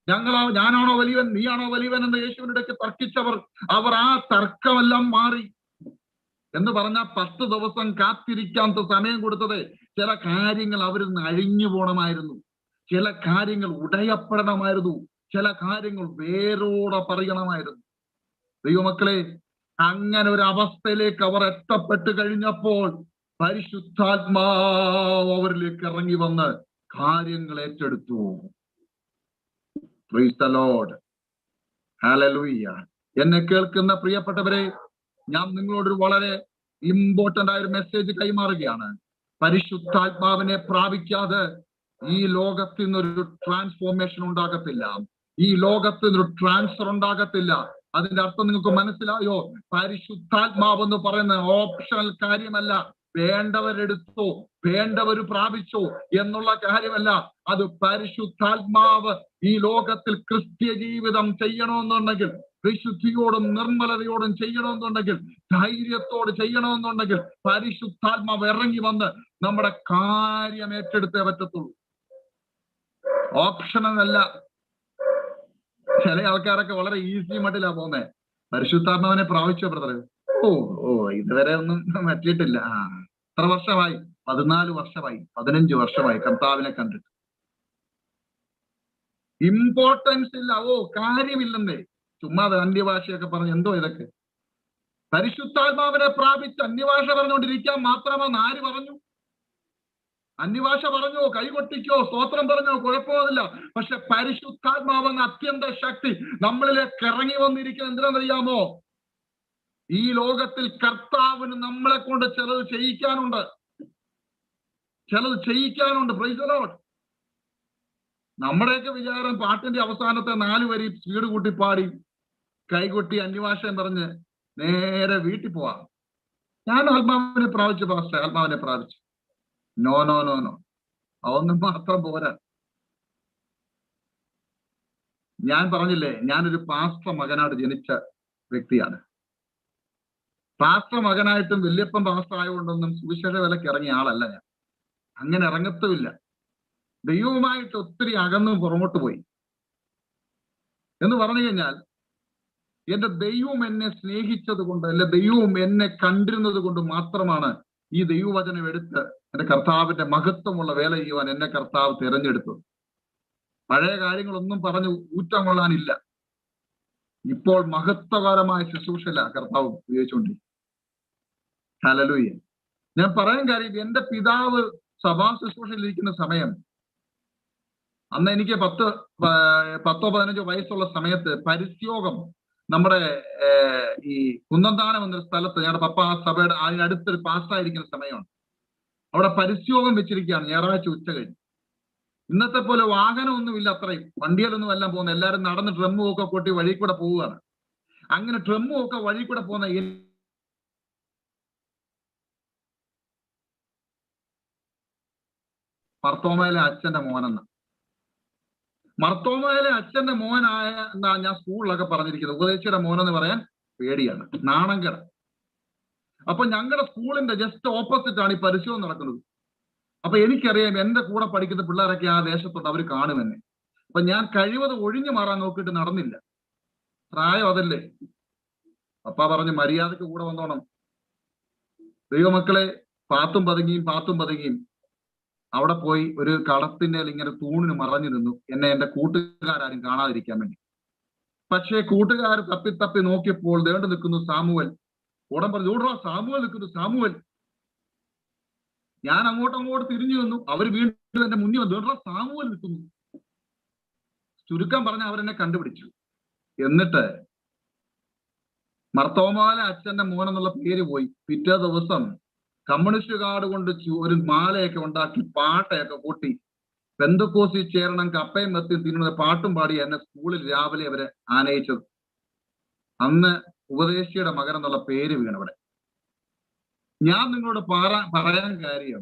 ഞാനാണോ വലിയവൻ, നീയാണോ വലിയവൻ എന്ന് യേശുവിന്റെ ഇടയ്ക്ക് തർക്കിച്ചവർ, അവർ ആ തർക്കമെല്ലാം മാറി. എന്ന് പറഞ്ഞാൽ 10 ദിവസം കാത്തിരിക്കാൻ സമയം കൊടുത്തത് ചില കാര്യങ്ങൾ അവരിൽ നിന്ന് അഴിഞ്ഞു പോണമായിരുന്നു, ചില കാര്യങ്ങൾ ഉടയപ്പെടണമായിരുന്നു, ചില കാര്യങ്ങൾ വേരോടെ പറയണമായിരുന്നു. ദൈവമക്കളെ, അങ്ങനെ ഒരു അവസ്ഥയിലേക്ക് അവർ എത്തപ്പെട്ട് കഴിഞ്ഞപ്പോൾ പരിശുദ്ധാത്മാവ് അവരിലേക്ക് ഇറങ്ങി വന്ന് കാര്യങ്ങൾ ഏറ്റെടുത്തു. Price the Lord. ഹല്ലേലൂയ. എന്നെ കേൾക്കുന്ന പ്രിയപ്പെട്ടവരെ, ഞാൻ നിങ്ങളോടൊരു വളരെ ഇമ്പോർട്ടന്റ് ആയ ഒരു മെസ്സേജ് കൈമാറുകയാണ്. പരിശുദ്ധാത്മാവിനെ പ്രാപിക്കാതെ ഈ ലോകത്തിൽ നിന്നൊരു ട്രാൻസ്ഫോർമേഷൻ ഉണ്ടാകത്തില്ല, ഈ ലോകത്തിൽ നിന്നൊരു ട്രാൻസ്ഫർ ഉണ്ടാകത്തില്ല. അതിന്റെ അർത്ഥം നിങ്ങൾക്ക് മനസ്സിലായോ? പരിശുദ്ധാത്മാവ് എന്ന് പറയുന്ന ഓപ്ഷണൽ കാര്യമല്ല. വേണ്ടവരെടുത്തോ വേണ്ടവർ പ്രാപിച്ചോ എന്നുള്ള കാര്യമല്ല. അത് പരിശുദ്ധാത്മാവ് ഈ ലോകത്തിൽ ക്രിസ്ത്യ ജീവിതം ചെയ്യണമെന്നുണ്ടെങ്കിൽ, വിശുദ്ധിയോടും നിർമ്മലതയോടും ചെയ്യണമെന്നുണ്ടെങ്കിൽ, ധൈര്യത്തോട് ചെയ്യണമെന്നുണ്ടെങ്കിൽ പരിശുദ്ധാത്മാവ് ഇറങ്ങി വന്ന് നമ്മുടെ കാര്യം ഏറ്റെടുത്തേ പറ്റത്തുള്ളൂ. ഓപ്ഷനല്ല. ചില ആൾക്കാരൊക്കെ വളരെ ഈസി മട്ടിലാ പോകുന്നേ. പരിശുദ്ധാത്മാവിനെ പ്രാപിച്ചോ ബ്രദർ? ഇതുവരെ ഒന്നും പറ്റിയിട്ടില്ല. എത്ര വർഷമായി? 14 വർഷമായി, 15 വർഷമായി കർത്താവിനെ കണ്ടിട്ട്. ഇമ്പോർട്ടൻസ് ഇല്ല, കാര്യമില്ലെന്നേ. ചുമ്മാ അന്യഭാഷയൊക്കെ പറഞ്ഞ് എന്തോ ഇതൊക്കെ. പരിശുദ്ധാത്മാവിനെ പ്രാപിച്ച് അന്യഭാഷ പറഞ്ഞുകൊണ്ടിരിക്കാൻ മാത്രമെന്ന് ആര് പറഞ്ഞു? അന്യഭാഷ പറഞ്ഞോ, കൈകൊട്ടിക്കോ, സ്തോത്രം പറഞ്ഞോ, കുഴപ്പമൊന്നുമില്ല. പക്ഷെ പരിശുദ്ധാത്മാവെന്ന അത്യന്ത ശക്തി നമ്മളിലേക്ക് ഇറങ്ങി വന്നിരിക്കുന്നത് എന്തിനാണെന്നറിയാമോ? ഈ ലോകത്തിൽ കർത്താവിന് നമ്മളെ കൊണ്ട് ചിലത് ചെയ്യിക്കാനുണ്ട്. Price the Lord. നമ്മുടെയൊക്കെ വിചാരം പാട്ടിന്റെ അവസാനത്തെ 4 വരി സ്പീഡ് കൂട്ടി പാടി കൈകൊട്ടി അന്യഭാഷയും പറഞ്ഞ് നേരെ വീട്ടിൽ പോവാം. ഞാൻ ആത്മാവിനെ പ്രാപിച്ചു പാസ്റ്റർ, ആത്മാവിനെ പ്രാപിച്ചു. നോ നോ നോ നോ, അതൊന്നും മാത്രം പോരാ. ഞാൻ പറഞ്ഞില്ലേ, ഞാനൊരു പാസ്റ്റർ മകനായിട്ട് ജനിച്ച വ്യക്തിയാണ്. പാസ്റ്റർ മകനായിട്ടും വല്യപ്പൻ പാസ്റ്റർ ആയതുകൊണ്ടൊന്നും സുവിശേഷ വിലക്ക് ഇറങ്ങിയ ആളല്ല ഞാൻ. അങ്ങനെ ഇറങ്ങത്തുമില്ല. ദൈവവുമായിട്ട് ഒത്തിരി അകന്നും പുറമോട്ട് പോയി എന്ന് പറഞ്ഞു കഴിഞ്ഞാൽ, എന്റെ ദൈവം എന്നെ സ്നേഹിച്ചത് കൊണ്ട്, അല്ലെ ദൈവം എന്നെ കണ്ടിരുന്നത് കൊണ്ട് മാത്രമാണ് ഈ ദൈവവചനം എടുത്ത് എന്റെ കർത്താവിന്റെ മഹത്വമുള്ള വേല ചെയ്യുവാൻ എന്നെ കർത്താവ് തിരഞ്ഞെടുത്തത്. പഴയ കാര്യങ്ങളൊന്നും പറഞ്ഞു ഊറ്റം കൊള്ളാനില്ല. ഇപ്പോൾ മഹത്വകരമായ ശുശ്രൂഷയില്ല കർത്താവ് ഉപയോഗിച്ചുകൊണ്ടിരിക്കും. ഹല്ലേലൂയ. ഞാൻ പറയാൻ കാര്യം, എന്റെ പിതാവ് സഭാ ശുശ്രൂഷയിലിരിക്കുന്ന സമയം, അന്ന് എനിക്ക് 10-15 വയസ്സുള്ള സമയത്ത് പരിത്യോഗം നമ്മുടെ ഈ കുന്നന്താനം എന്നൊരു സ്ഥലത്ത് ഞങ്ങളുടെ പപ്പ ആ സഭയുടെ അതിനടുത്തൊരു പാസ്സായിരിക്കുന്ന സമയമാണ്. അവിടെ പരിസ്യോഗം വെച്ചിരിക്കുകയാണ് ഞായറാഴ്ച ഉച്ച കഴിഞ്ഞ്. ഇന്നത്തെ പോലെ വാഹനമൊന്നുമില്ല, അത്രയും വണ്ടിയിലൊന്നും എല്ലാം പോകുന്നത്, എല്ലാവരും നടന്ന് ഡ്രമ്മും ഒക്കെ കൊട്ടി വഴി കൂടെ പോവുകയാണ്. അങ്ങനെ ഡ്രമ്മും ഒക്കെ വഴി കൂടെ പോകുന്ന മർത്തോമയിലെ അച്ഛന്റെ മോനെന്ന്. മർത്തോമയിലെ അച്ഛന്റെ മോനായ എന്നാ ഞാൻ സ്കൂളിലൊക്കെ പറഞ്ഞിരിക്കുന്നത്. ഉപദേശിയുടെ മോനെന്ന് പറയാൻ പേടിയാണ്, നാണങ്കട. അപ്പൊ ഞങ്ങളുടെ സ്കൂളിന്റെ ജസ്റ്റ് ഓപ്പോസിറ്റ് ആണ് ഈ പരിശോധന നടക്കുന്നത്. അപ്പൊ എനിക്കറിയാം എന്റെ കൂടെ പഠിക്കുന്ന പിള്ളേരൊക്കെ ആ ദേശത്തുണ്ട്, അവർ കാണുമെന്നെ. അപ്പൊ ഞാൻ കഴിവത് ഒഴിഞ്ഞു മാറാൻ നോക്കിയിട്ട് നടന്നില്ല. പ്രായം അതല്ലേ. പപ്പ പറഞ്ഞു മര്യാദക്ക് കൂടെ വന്നോണം. ദൈവമക്കളെ, പാത്തും പതുങ്ങിയും അവിടെ പോയി ഒരു കടത്തിന്റെ ഇങ്ങനെ തൂണിന് മറഞ്ഞു നിന്നു, എന്നെ എന്റെ കൂട്ടുകാരും കാണാതിരിക്കാൻ വേണ്ടി. പക്ഷേ കൂട്ടുകാർ തപ്പി നോക്കിയപ്പോൾ ദേണ്ട് നിൽക്കുന്നു സാമുവൽ. ഉടൻ പറഞ്ഞു, ഓടാ സാമുവൽ നിൽക്കുന്നു, സാമുവൽ. ഞാൻ അങ്ങോട്ട് തിരിഞ്ഞു വന്നു. അവർ വീണ്ടും എന്റെ മുന്നിൽ വന്നു, ഓടാ സാമുവൽ നിൽക്കുന്നു. ചുരുക്കം പറഞ്ഞ അവരെന്നെ കണ്ടുപിടിച്ചു. എന്നിട്ട് മർത്തോമാല അച്ഛന്റെ മോനെന്നുള്ള പേര് പോയി. പിറ്റേ ദിവസം കമ്മ്യൂണിസ്റ്റ് കാർഡ് കൊണ്ട് ഒരു മാലയൊക്കെ ഉണ്ടാക്കി പാട്ടയൊക്കെ കൂട്ടി പെന്തക്കോസിൽ ചേരണം, കപ്പയും വെത്തിയും തിന്നുന്ന പാട്ടും പാടി എന്നെ സ്കൂളിൽ രാവിലെ അവരെ ആനയിച്ചത്. അന്ന് ഉപദേശിയുടെ മകൻ എന്നുള്ള പേര് വീണവിടെ. ഞാൻ നിങ്ങളോട് പറയാൻ കാര്യം,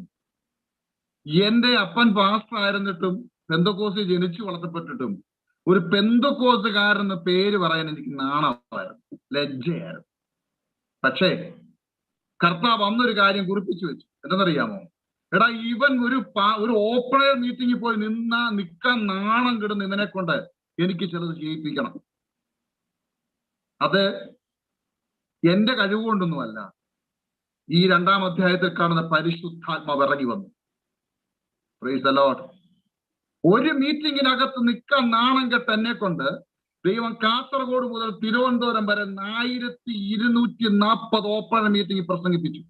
എന്റെ അപ്പൻ പാസ്റ്റർ ആയിരുന്നിട്ടും പെന്തക്കോസിൽ ജനിച്ചു വളർത്തപ്പെട്ടിട്ടും ഒരു പെന്തക്കോസുകാരെന്ന് പേര് പറയാൻ എനിക്ക് നാണമായിരുന്നു, ലജ്ജയായിരുന്നു. പക്ഷേ കർത്താവ് അന്നൊരു കാര്യം കുറിപ്പിച്ചു വെച്ചു. എന്തെന്നറിയാമോ? എടാ, ഇവൻ ഒരു ഓപ്പണർ മീറ്റിംഗിൽ പോയി നിൽക്കാൻ നാണം കിടുന്ന ഇവനെ കൊണ്ട് എനിക്ക് ചിലത് ചെയ്യിപ്പിക്കണം. അത് എന്റെ കഴിവുകൊണ്ടൊന്നുമല്ല. ഈ 2-ാം അധ്യായത്തിൽ കാണുന്ന പരിശുദ്ധാത്മാവ് ഇറങ്ങി വന്നു. Price the Lord. ഒരു മീറ്റിംഗിനകത്ത് നിൽക്കാൻ നാണം കെട്ട എന്നെ കൊണ്ട് ദൈവം കാസർഗോഡ് മുതൽ തിരുവനന്തപുരം വരെ 1240 ഓപ്പൺ മീറ്റിംഗ് പ്രസംഗിപ്പിച്ചു.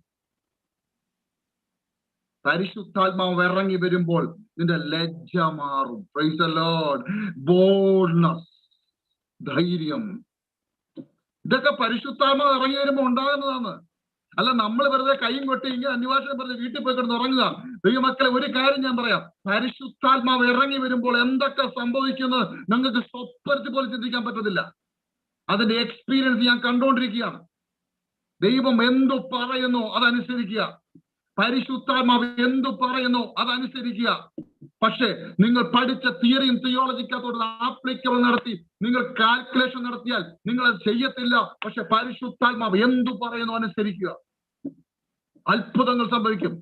പരിശുദ്ധാത്മാവ് ഇറങ്ങി വരുമ്പോൾ നിന്റെ ലജ്ജ മാറും. Price the Lord. ബോൾഡ്നസ്, ധൈര്യം, ഇതൊക്കെ പരിശുദ്ധാത്മാവ് ഇറങ്ങി വരുമ്പോൾ ഉണ്ടാകുന്നതാണ്. അല്ല നമ്മൾ വെറുതെ കൈയും കൊട്ടി ഇങ്ങനെ അന്വേഷണം പറഞ്ഞ് വീട്ടിൽ പോയി കിടന്ന് ഉറങ്ങുക. ദൈവമക്കളെ, ഒരു കാര്യം ഞാൻ പറയാം, പരിശുദ്ധാത്മാവ് ഇറങ്ങി വരുമ്പോൾ എന്തൊക്കെ സംഭവിക്കുന്നത് നിങ്ങൾക്ക് സ്വപ്നത്തിൽ പോലും ചിന്തിക്കാൻ പറ്റത്തില്ല. അതിന്റെ എക്സ്പീരിയൻസ് ഞാൻ കണ്ടുകൊണ്ടിരിക്കുകയാണ്. ദൈവം എന്തു പറയുന്നു അതനുസരിക്കുക, പരിശുദ്ധാത്മാവ് എന്തു പറയുന്നു അതനുസരിക്കുക. പക്ഷേ നിങ്ങൾ പഠിച്ച തിയറിയും തിയോളജിക്കകത്തോട് ആപ്ലിക്കബിൾ നടത്തി നിങ്ങൾ കാൽക്കുലേഷൻ നടത്തിയാൽ നിങ്ങൾ അത് ചെയ്യത്തില്ല. പക്ഷെ പരിശുദ്ധാത്മാവ് എന്തു പറയുന്നു അനുസരിക്കുക, അത്ഭുതങ്ങൾ സംഭവിക്കും.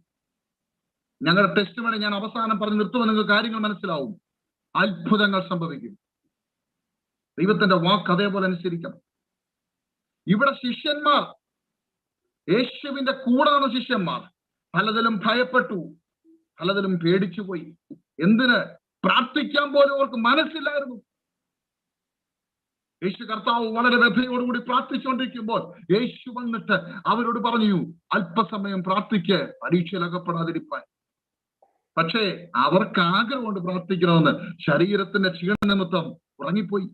ഞങ്ങളുടെ ടെസ്റ്റിമണി ഞാൻ അവസാനം പറഞ്ഞ് നിർത്തുമ്പോൾ നിങ്ങൾക്ക് കാര്യങ്ങൾ മനസ്സിലാവും. അത്ഭുതങ്ങൾ സംഭവിക്കും. ദൈവത്തിന്റെ വാക്ക് അതേപോലെ അനുസരിക്കണം. ഇവിടെ ശിഷ്യന്മാർ, യേശുവിന്റെ കൂടെ നടന്ന ശിഷ്യന്മാർ പലതിലും ഭയപ്പെട്ടു, പലതിലും പേടിച്ചുപോയി. എന്തിന്? പ്രാർത്ഥിക്കാൻ പോലും അവർക്ക് മനസ്സിലായിരുന്നു. യേശു കർത്താവ് വളരെ വ്യഥയോടുകൂടി പ്രാർത്ഥിച്ചുകൊണ്ടിരിക്കുമ്പോൾ യേശു വന്നിട്ട് അവരോട് പറഞ്ഞു, അല്പസമയം പ്രാർത്ഥിക്ക്, പരീക്ഷയിൽ അകപ്പെടാതിരിപ്പാൻ. പക്ഷേ അവർക്ക് ആഗ്രഹം കൊണ്ട് പ്രാർത്ഥിക്കണമെന്ന് ശരീരത്തിന്റെ ക്ഷീണ നിമിത്തം ഉറങ്ങിപ്പോയി.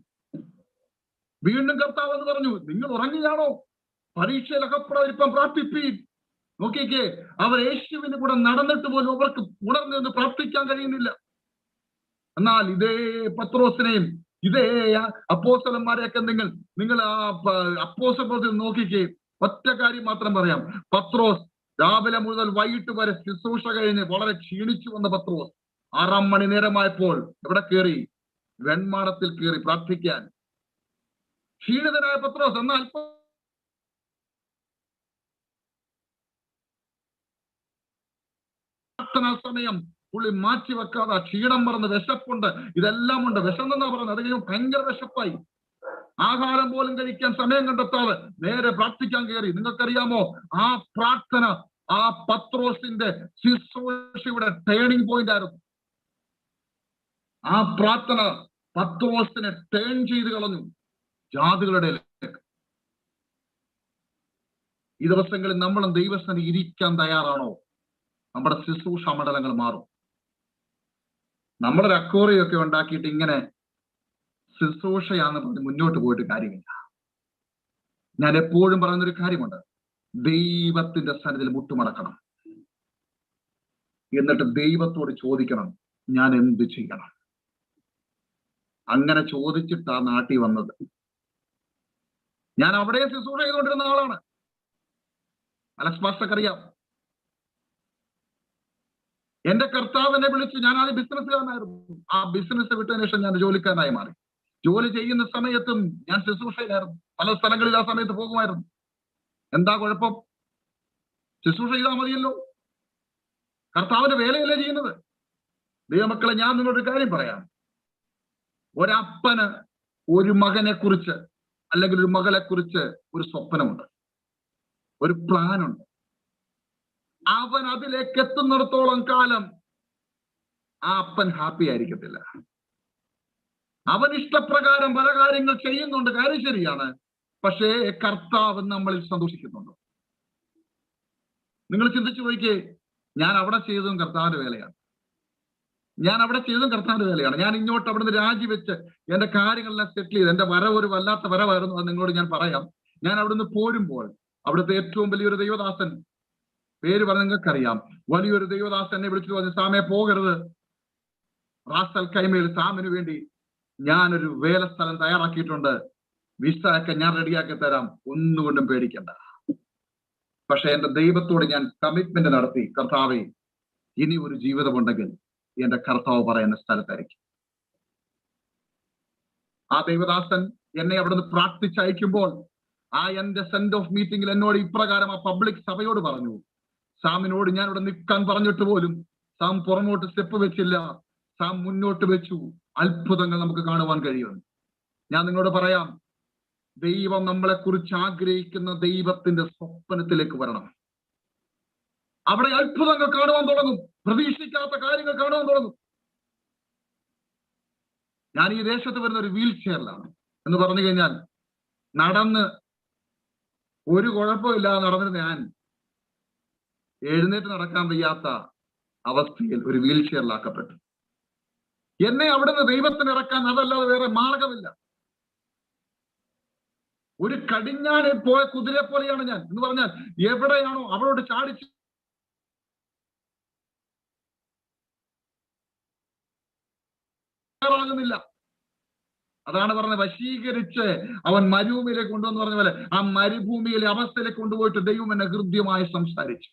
വീണ്ടും കർത്താവ് എന്ന് പറഞ്ഞു, നിങ്ങൾ ഉറങ്ങിയാണോ? പരീക്ഷയിൽ അകപ്പെടാതിരിപ്പാൻ പ്രാർത്ഥിപ്പീൻ. നോക്കിക്കേ, അവർ യേശുവിന്റെ കൂടെ നടന്നിട്ട് പോലും അവർക്ക് ഉണർന്നു പ്രാർത്ഥിക്കാൻ കഴിയുന്നില്ല. എന്നാൽ ഇതേ പത്രോസിനെയും ഇതേ അപ്പോസ്തലന്മാരെയൊക്കെ നിങ്ങൾ ആ അപ്പോസ്തലത്തിൽ നോക്കിക്കേ. ഒറ്റ കാര്യം മാത്രം പറയാം. പത്രോസ് രാവിലെ മുതൽ വൈകിട്ട് വരെ ശുശ്രൂഷ കഴിഞ്ഞ് വളരെ ക്ഷീണിച്ചു വന്ന പത്രോസ് 6 മണി നേരമായപ്പോൾ എവിടെ കയറി? വെൺമാടത്തിൽ കയറി പ്രാർത്ഥിക്കാൻ. ക്ഷീണിതനായ പത്രോസ് എന്നാൽ സമയം പുള്ളി മാറ്റി വെക്കാതെ ക്ഷീണം മറന്ന്, വിശപ്പുണ്ട്, ഇതെല്ലാം ഉണ്ട്. വിശന്നെന്നാ പറയുന്നത്. അത് കഴിഞ്ഞ് ഭയങ്കര വിശപ്പായി. ആഹാരം പോലും കഴിക്കാൻ സമയം കണ്ടെത്താതെ നേരെ പ്രാർത്ഥിക്കാൻ കയറി. നിങ്ങൾക്കറിയാമോ, ആ പ്രാർത്ഥന ആ പത്രോസിന്റെ ശുശ്രൂഷയുടെ ടേണിംഗ് പോയിന്റ് ആയിരുന്നു. ആ പ്രാർത്ഥന പത്രോസിനെ ടേൺ ചെയ്ത് കളഞ്ഞു ജാതികളുടെ ഇടയിലേക്ക്. ഈ ദിവസങ്ങളിൽ നമ്മളും ദൈവസന്നിധിയിൽ ഇരിക്കാൻ തയ്യാറാണോ? നമ്മുടെ ശുശ്രൂഷ മണ്ഡലങ്ങൾ മാറും. നമ്മളൊരു അക്വേറിയൊക്കെ ഉണ്ടാക്കിയിട്ട് ഇങ്ങനെ ശുശ്രൂഷയാന്ന് പറഞ്ഞ് മുന്നോട്ട് പോയിട്ട് കാര്യമില്ല. ഞാൻ എപ്പോഴും പറയുന്നൊരു കാര്യമുണ്ട്, ദൈവത്തിന്റെ സന്നിധിയിൽ മുട്ടുമടക്കണം. എന്നിട്ട് ദൈവത്തോട് ചോദിക്കണം, ഞാൻ എന്ത് ചെയ്യണം. അങ്ങനെ ചോദിച്ചിട്ടാ നാട്ടിൽ വന്നത്. ഞാൻ അവിടെ ശുശ്രൂഷ ചെയ്തുകൊണ്ടിരുന്ന ആളാണ്. അലക്സ് മാസ്റ്റർക്ക് അറിയാം. എന്റെ കർത്താവ് എന്നെ വിളിച്ചു. ഞാൻ ആദ്യം ബിസിനസ്സുകാരനായിരുന്നു. ആ ബിസിനസ് വിട്ടതിന് ശേഷം ഞാൻ ജോലിക്കാരനായി മാറി. ജോലി ചെയ്യുന്ന സമയത്തും ഞാൻ ശുശ്രൂഷയിലായിരുന്നു. പല സ്ഥലങ്ങളിൽ ആ സമയത്ത് പോകുമായിരുന്നു. എന്താ കുഴപ്പം? ശുശ്രൂഷ ചെയ്താൽ മതിയല്ലോ. കർത്താവിന്റെ വേലയല്ലേ ചെയ്യുന്നത്. ദൈവമക്കളെ, ഞാൻ നിങ്ങളൊരു കാര്യം പറയാം. ഒരപ്പന് ഒരു മകനെ കുറിച്ച് അല്ലെങ്കിൽ ഒരു മകളെ കുറിച്ച് ഒരു സ്വപ്നമുണ്ട്, ഒരു പ്ലാനുണ്ട്. അവൻ അതിലേക്ക് എത്തുന്നിടത്തോളം കാലം ആ അപ്പൻ ഹാപ്പി ആയിരിക്കത്തില്ല. അവൻ ഇഷ്ടപ്രകാരം പല കാര്യങ്ങൾ ചെയ്യുന്നുണ്ട്, കാര്യം ശരിയാണ്. പക്ഷേ കർത്താവ് നമ്മളിൽ സന്തോഷിക്കുന്നുണ്ട്. നിങ്ങൾ ചിന്തിച്ചു നോക്കിയേ, ഞാൻ അവിടെ ചെയ്തതും കർത്താവിന്റെ വേലയാണ്. ഞാൻ ഇങ്ങോട്ട് അവിടുന്ന് രാജിവെച്ച് എന്റെ കാര്യങ്ങളെല്ലാം സെറ്റിൽ ചെയ്ത്, എന്റെ വരവ് ഒരു വല്ലാത്ത വരവായിരുന്നു, അത് നിങ്ങളോട് ഞാൻ പറയാം. ഞാൻ അവിടുന്ന് പോരുമ്പോൾ അവിടുത്തെ ഏറ്റവും വലിയൊരു ദൈവദാസൻ, പേര് പറഞ്ഞ നിങ്ങൾക്കറിയാം, വലിയൊരു ദൈവദാസൻ എന്നെ വിളിച്ചിട്ട് പറഞ്ഞു, സാമേ പോകരുത്, റാസൽ കൈമയിൽ സാമിന് വേണ്ടി ഞാനൊരു വേല സ്ഥലം തയ്യാറാക്കിയിട്ടുണ്ട്, വിസ ഒക്കെ ഞാൻ റെഡിയാക്കി തരാം, ഒന്നുകൊണ്ടും പേടിക്കണ്ട. പക്ഷെ എന്റെ ദൈവത്തോട് ഞാൻ കമ്മിറ്റ്മെന്റ് നടത്തി, കർത്താവേ, ഇനി ഒരു ജീവിതമുണ്ടെങ്കിൽ എന്റെ കർത്താവ് പറയുന്ന സ്ഥലത്തായിരിക്കും. ആ ദൈവദാസൻ എന്നെ അവിടുന്ന് പ്രാർത്ഥിച്ചയക്കുമ്പോൾ ആ എന്റെ സെന്റ് ഓഫ് മീറ്റിംഗിൽ എന്നോട് ഇപ്രകാരം ആ പബ്ലിക് സഭയോട് പറഞ്ഞു, സാമിനോട് ഞാൻ ഇവിടെ നിൽക്കാൻ പറഞ്ഞിട്ട് പോലും സാം പുറമോട്ട് സ്റ്റെപ്പ് വെച്ചില്ല, സാം മുന്നോട്ട് വെച്ചു. അത്ഭുതങ്ങൾ നമുക്ക് കാണുവാൻ കഴിയും. ഞാൻ നിങ്ങളോട് പറയാം, ദൈവം നമ്മളെ കുറിച്ച് ആഗ്രഹിക്കുന്ന ദൈവത്തിന്റെ സ്വപ്നത്തിലേക്ക് വരണം. അവിടെ അത്ഭുതങ്ങൾ കാണുവാൻ തുടങ്ങും, പ്രതീക്ഷിക്കാത്ത കാര്യങ്ങൾ കാണുവാൻ തുടങ്ങും. ഞാൻ ഈ ദേശത്ത് വരുന്ന ഒരു വീൽ ചെയറിലാണ് എന്ന് പറഞ്ഞു കഴിഞ്ഞാൽ, നടന്ന് ഒരു കുഴപ്പമില്ലാതെ നടന്നിരുന്ന ഞാൻ എഴുന്നേറ്റ് നടക്കാൻ വയ്യാത്ത അവസ്ഥയിൽ ഒരു വീൽ ചെയറിലാക്കപ്പെട്ടു. എന്നെ അവിടുന്ന് ദൈവത്തിന് ഇറക്കാൻ അതല്ലാതെ വേറെ മാർഗമില്ല. ഒരു കടിഞ്ഞാനിൽ പോയ കുതിരയെ പോലെയാണ് ഞാൻ എന്ന് പറഞ്ഞാൽ, എവിടെയാണോ അവളോട് ചാടിച്ച് ാകുന്നില്ല. അതാണ് പറഞ്ഞത്, വശീകരിച്ച് അവൻ മരുഭൂമിയിലേക്ക് കൊണ്ടുവന്ന് പറഞ്ഞ പോലെ ആ മരുഭൂമിയിലെ അവസ്ഥയിലേക്ക് കൊണ്ടുപോയിട്ട് ദൈവം എന്നെ ഹൃദ്യമായി സംസാരിച്ചു.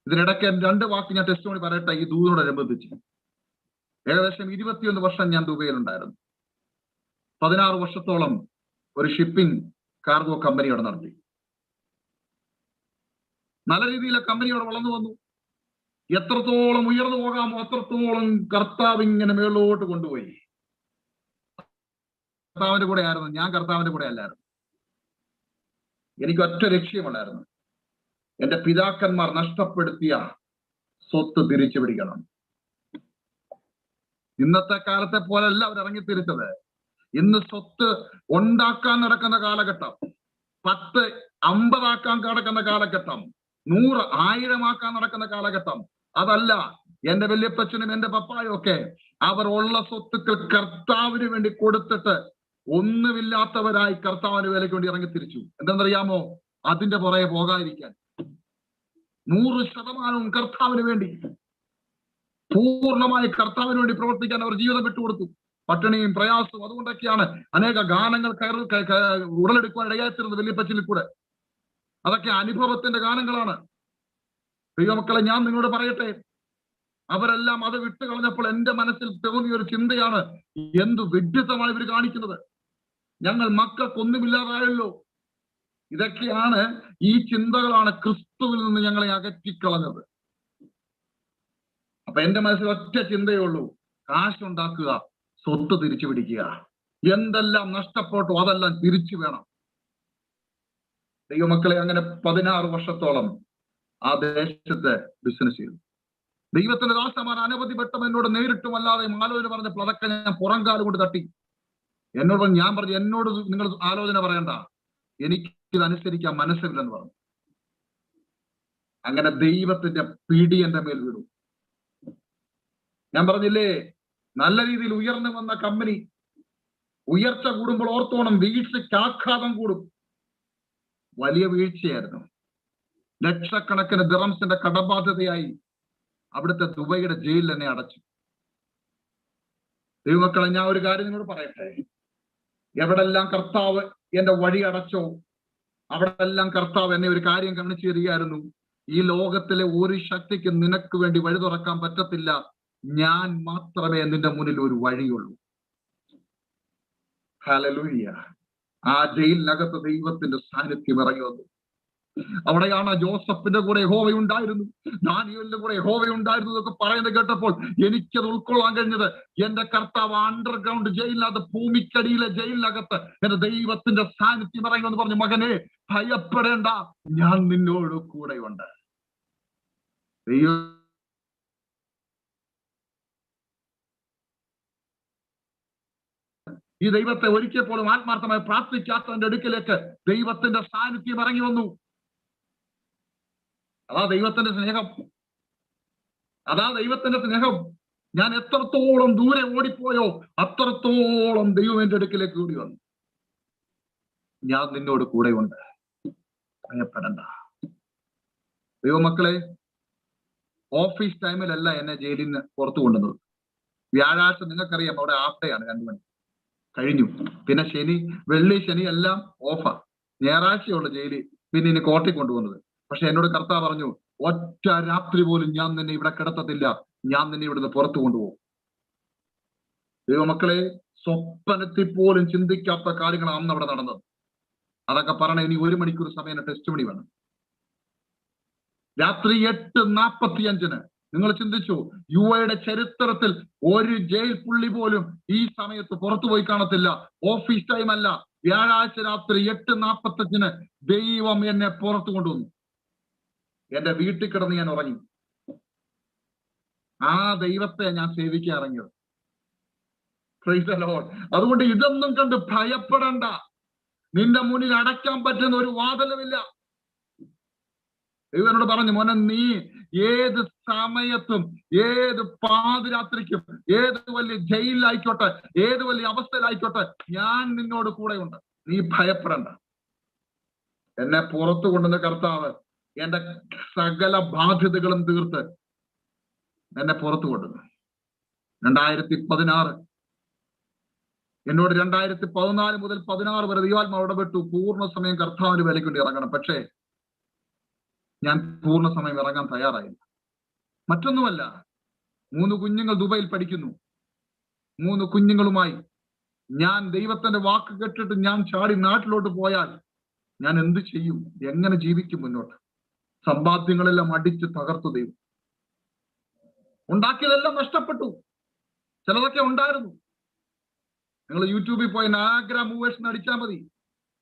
ഇതിനിടയ്ക്ക് 2 വാക്ക് ഞാൻ ടെസ്റ്റിമോണി പറയട്ടെ ഈ ദൂതിനോടനുബന്ധിച്ച്. ഏകദേശം 21 വർഷം ഞാൻ ദുബൈയിലുണ്ടായിരുന്നു. 16 വർഷത്തോളം ഒരു ഷിപ്പിംഗ് കാർഗോ കമ്പനി അവിടെ നടത്തി. നല്ല രീതിയിൽ കമ്പനി അവിടെ വളർന്നു വന്നു. എത്രത്തോളം ഉയർന്നു പോകാമോ അത്രത്തോളം കർത്താവ് ഇങ്ങനെ മേളിലോട്ട് കൊണ്ടുപോയി. കർത്താവിന്റെ കൂടെ ആയിരുന്നു ഞാൻ, കർത്താവിന്റെ കൂടെ അല്ലായിരുന്നു. എനിക്ക് ഒറ്റ ലക്ഷ്യമുണ്ടായിരുന്നു, എന്റെ പിതാക്കന്മാർ നഷ്ടപ്പെടുത്തിയ സ്വത്ത് തിരിച്ചു പിടിക്കണം. ഇന്നത്തെ കാലത്തെ പോലല്ല അവർ ഇറങ്ങിത്തിരിച്ചത്. ഇന്ന് സ്വത്ത് ഉണ്ടാക്കാൻ നടക്കുന്ന കാലഘട്ടം, 10 50 നടക്കുന്ന കാലഘട്ടം, 100 1000 നടക്കുന്ന കാലഘട്ടം. അതല്ല. എന്റെ വല്യപ്പച്ചനും എന്റെ പപ്പായും ഒക്കെ അവർ ഉള്ള സ്വത്തുക്കൾ കർത്താവിന് വേണ്ടി കൊടുത്തിട്ട് ഒന്നുമില്ലാത്തവരായി കർത്താവിന് വേലയ്ക്ക് വേണ്ടി ഇറങ്ങിത്തിരിച്ചു. എന്തെന്നറിയാമോ? അതിന്റെ പുറകെ പോകാതിരിക്കാൻ 100% കർത്താവിന് വേണ്ടി, പൂർണ്ണമായി കർത്താവിന് വേണ്ടി പ്രവർത്തിക്കാൻ അവർ ജീവിതം വിട്ടുകൊടുത്തു. പട്ടിണിയും പ്രയാസവും അതുകൊണ്ടൊക്കെയാണ് അനേക ഗാനങ്ങൾ ഉടലെടുക്കുവാൻ ഇടയായിത്തീർന്നത് വല്യപ്പച്ചനിൽ കൂടെ. അതൊക്കെ അനുഭവത്തിന്റെ ഗാനങ്ങളാണ്. ദൈവമക്കളെ, ഞാൻ നിങ്ങളോട് പറയട്ടെ, അവരെല്ലാം അത് വിട്ടുകളഞ്ഞപ്പോൾ എന്റെ മനസ്സിൽ തോന്നിയ ഒരു ചിന്തയാണ്, എന്തു വിഡ്ഢിത്തമാണ് ഇവർ കാണിക്കുന്നത്, ഞങ്ങൾ മക്കൾക്കൊന്നുമില്ലാതായല്ലോ. ഇതൊക്കെയാണ്, ഈ ചിന്തകളാണ് ക്രിസ്തുവിൽ നിന്ന് ഞങ്ങളെ അകറ്റിക്കളഞ്ഞത്. അപ്പൊ എന്റെ മനസ്സിൽ ഒറ്റ ചിന്തയേ ഉള്ളൂ, കാശുണ്ടാക്കുക, സ്വത്ത് തിരിച്ചു പിടിക്കുക. എന്തെല്ലാം നഷ്ടപ്പെട്ടോ അതെല്ലാം തിരിച്ചു വേണം. ദൈവമക്കളെ, അങ്ങനെ 16 വർഷത്തോളം ആ ദേശത്ത് ബിസിനസ് ചെയ്തു. ദൈവത്തിന്റെ ദാസന്മാർ അനവധി വട്ടം എന്നോട് നേരിട്ടും അല്ലാതെയും ആലോചന പറഞ്ഞപ്പോൾ അതൊക്കെ ഞാൻ പുറംകാലം കൊണ്ട് തട്ടി. ഞാൻ പറഞ്ഞു, എന്നോട് നിങ്ങൾ ആലോചന പറയണ്ട, എനിക്കിത് അനുസരിക്കാൻ മനസ്സില്ലെന്ന് പറഞ്ഞു. അങ്ങനെ ദൈവത്തിന്റെ പിടി എന്റെ മേൽ വീണു. ഞാൻ പറഞ്ഞില്ലേ, നല്ല രീതിയിൽ ഉയർന്നു വന്ന കമ്പനി ഉയർച്ച കൂടുമ്പോൾ ഓർത്തോണം വീഴ്ചയ്ക്ക് ആഘാതം കൂടും. വലിയ വീഴ്ചയായിരുന്നു. ലക്ഷക്കണക്കിന് ദിറംസിന്റെ കടബാധ്യതയായി അവിടുത്തെ ദുബൈയുടെ ജയിലിൽ എന്നെ അടച്ചു. ദൈവമക്കളെ, ഞാൻ ഒരു കാര്യം നിങ്ങളോട് പറയട്ടെ. എവിടെല്ലാം കർത്താവ് എന്റെ വഴി അടച്ചോ അവിടെല്ലാം കർത്താവ് എന്നെ ഒരു കാര്യം കാണിച്ചു തരികയായിരുന്നു. ഈ ലോകത്തിലെ ഒരു ശക്തിക്ക് നിനക്ക് വേണ്ടി വഴി തുറക്കാൻ പറ്റത്തില്ല. ഞാൻ മാത്രമേ നിന്റെ മുന്നിൽ ഒരു വഴിയുള്ളൂ. ഹല്ലേലൂയ. ആ ജയിലിനകത്ത് ദൈവത്തിന്റെ സാന്നിധ്യം ഇറങ്ങി വന്നു. അവിടെയാണ് ജോസഫിന്റെ കൂടെ യഹോവയുണ്ടായിരുന്നു, ദാനിയേലിന്റെ കൂടെ യഹോവയുണ്ടായിരുന്നു എന്നൊക്കെ പറയുന്നത് കേട്ടപ്പോൾ എനിക്കത് ഉൾക്കൊള്ളാൻ കഴിഞ്ഞത്. എന്റെ കർത്താവ് അണ്ടർഗ്രൗണ്ട് ജയിലിനകത്ത്, ഭൂമിക്കടിയിലെ ജയിലിനകത്ത് എന്റെ ദൈവത്തിന്റെ സാന്നിധ്യം ഇറങ്ങി എന്ന് പറഞ്ഞു, മകനെ ഭയപ്പെടേണ്ട, ഞാൻ നിന്നോട് കൂടെയുണ്ട്. ദൈവം ഈ ദൈവത്തെ ഒരിക്കൽ പോലും ആത്മാർത്ഥമായി പ്രാർത്ഥിക്കാത്തവന്റെ അടുക്കിലേക്ക് ദൈവത്തിന്റെ സാന്നിധ്യം ഇറങ്ങി വന്നു. അതാ ദൈവത്തിന്റെ സ്നേഹം, അതാ ദൈവത്തിന്റെ സ്നേഹം. ഞാൻ എത്രത്തോളം ദൂരെ ഓടിപ്പോയോ അത്രത്തോളം ദൈവം എന്റെ അടുക്കിലേക്ക് കൂടി വന്നു. ഞാൻ നിന്നോട് കൂടെയുണ്ട്, ഭയപ്പെടണ്ട. ദൈവമക്കളെ, ഓഫീസ് ടൈമിലല്ല എന്നെ ജയിലിൽ നിന്ന് പുറത്തു കൊണ്ടുവന്നത്. വ്യാഴാഴ്ച നിങ്ങൾക്കറിയാം അവിടെ ഹാഫ് ഡേ ആണ്, 2 മണി കഴിഞ്ഞു. പിന്നെ ശനി, വെള്ളി, ശനി എല്ലാം ഓഫാ. ഞായറാഴ്ചയുള്ള ജയിലിൽ പിന്നെ ഇനി കോർട്ടിൽ കൊണ്ടുപോകുന്നത്. പക്ഷെ എന്നോട് കർത്താവ് പറഞ്ഞു, ഒറ്റ രാത്രി പോലും ഞാൻ നിന്നെ ഇവിടെ കിടത്തത്തില്ല, ഞാൻ നിന്നെ ഇവിടുന്ന് പുറത്തു കൊണ്ടുപോകും. ദൈവമക്കളെ, സ്വപ്നത്തിൽ പോലും ചിന്തിക്കാത്ത കാര്യങ്ങളാണ് അന്ന് അവിടെ നടന്നത്. അതൊക്കെ പറഞ്ഞ ഇനി 1 മണിക്കൂർ സമയം ടെസ്റ്റ് മണി വേണം. രാത്രി 8:45 നിങ്ങൾ ചിന്തിച്ചു, യുഎയുടെ ചരിത്രത്തിൽ ഒരു ജയിൽ പുള്ളി പോലും ഈ സമയത്ത് പുറത്തു പോയി കാണത്തില്ല. ഓഫീസ് ടൈം അല്ല, വ്യാഴാഴ്ച രാത്രി 8:45 ദൈവം എന്നെ പുറത്തു കൊണ്ടുവന്നു. എന്റെ വീട്ടിൽ കിടന്ന് ഞാൻ ഉറങ്ങി. ആ ദൈവത്തെ ഞാൻ സേവിക്കാൻ ഇറങ്ങിയത്. Price the Lord. അതുകൊണ്ട് ഇതൊന്നും കണ്ട് ഭയപ്പെടണ്ട. നിന്റെ മുന്നിൽ അടയ്ക്കാൻ പറ്റുന്ന ഒരു വാതിലുമില്ല. ദൈവം എന്നോട് പറഞ്ഞു, മോനെ, നീ ഏത് സമയത്തും ഏത് പാതിരാത്രിക്കും ഏത് വലിയ ജയിലിലായിക്കോട്ടെ ഏത് വലിയ അവസ്ഥയിലായിക്കോട്ടെ ഞാൻ നിന്നോട് കൂടെയുണ്ട്, നീ ഭയപ്പെടണ്ട. എന്നെ പുറത്തു കൊണ്ടുവന്ന കർത്താവ് എന്റെ സകല ബാധ്യതകളും തീർത്ത് എന്നെ പുറത്തു കൊണ്ടുവന്നു. 2016 എന്നോട് 2014 മുതൽ 16 വരെ ദൈവാത്മാവ് ഇടപെട്ടു, പൂർണ്ണ സമയം കർത്താവിന് വിലക്കൊണ്ട് ഇറങ്ങണം. പക്ഷേ ഞാൻ പൂർണ്ണ സമയം ഇറങ്ങാൻ തയ്യാറായില്ല. മറ്റൊന്നുമല്ല, 3 കുഞ്ഞുങ്ങൾ ദുബൈയിൽ പഠിക്കുന്നു. 3 കുഞ്ഞുങ്ങളുമായി ഞാൻ ദൈവത്തിന്റെ വാക്ക് കേട്ടിട്ട് ഞാൻ ചാടി നാട്ടിലോട്ട് പോയാൽ ഞാൻ എന്ത് ചെയ്യും? എങ്ങനെ ജീവിക്കും മുന്നോട്ട്? സമ്പാദ്യങ്ങളെല്ലാം അടിച്ച് തകർത്തു. ദൈവം ഉണ്ടാക്കിയതെല്ലാം നഷ്ടപ്പെട്ടു. ചിലതൊക്കെ ഉണ്ടായിരുന്നു. നിങ്ങൾ യൂട്യൂബിൽ പോയി നാഗ്ര മൂവേഴ്സ് അടിച്ചാൽ മതി,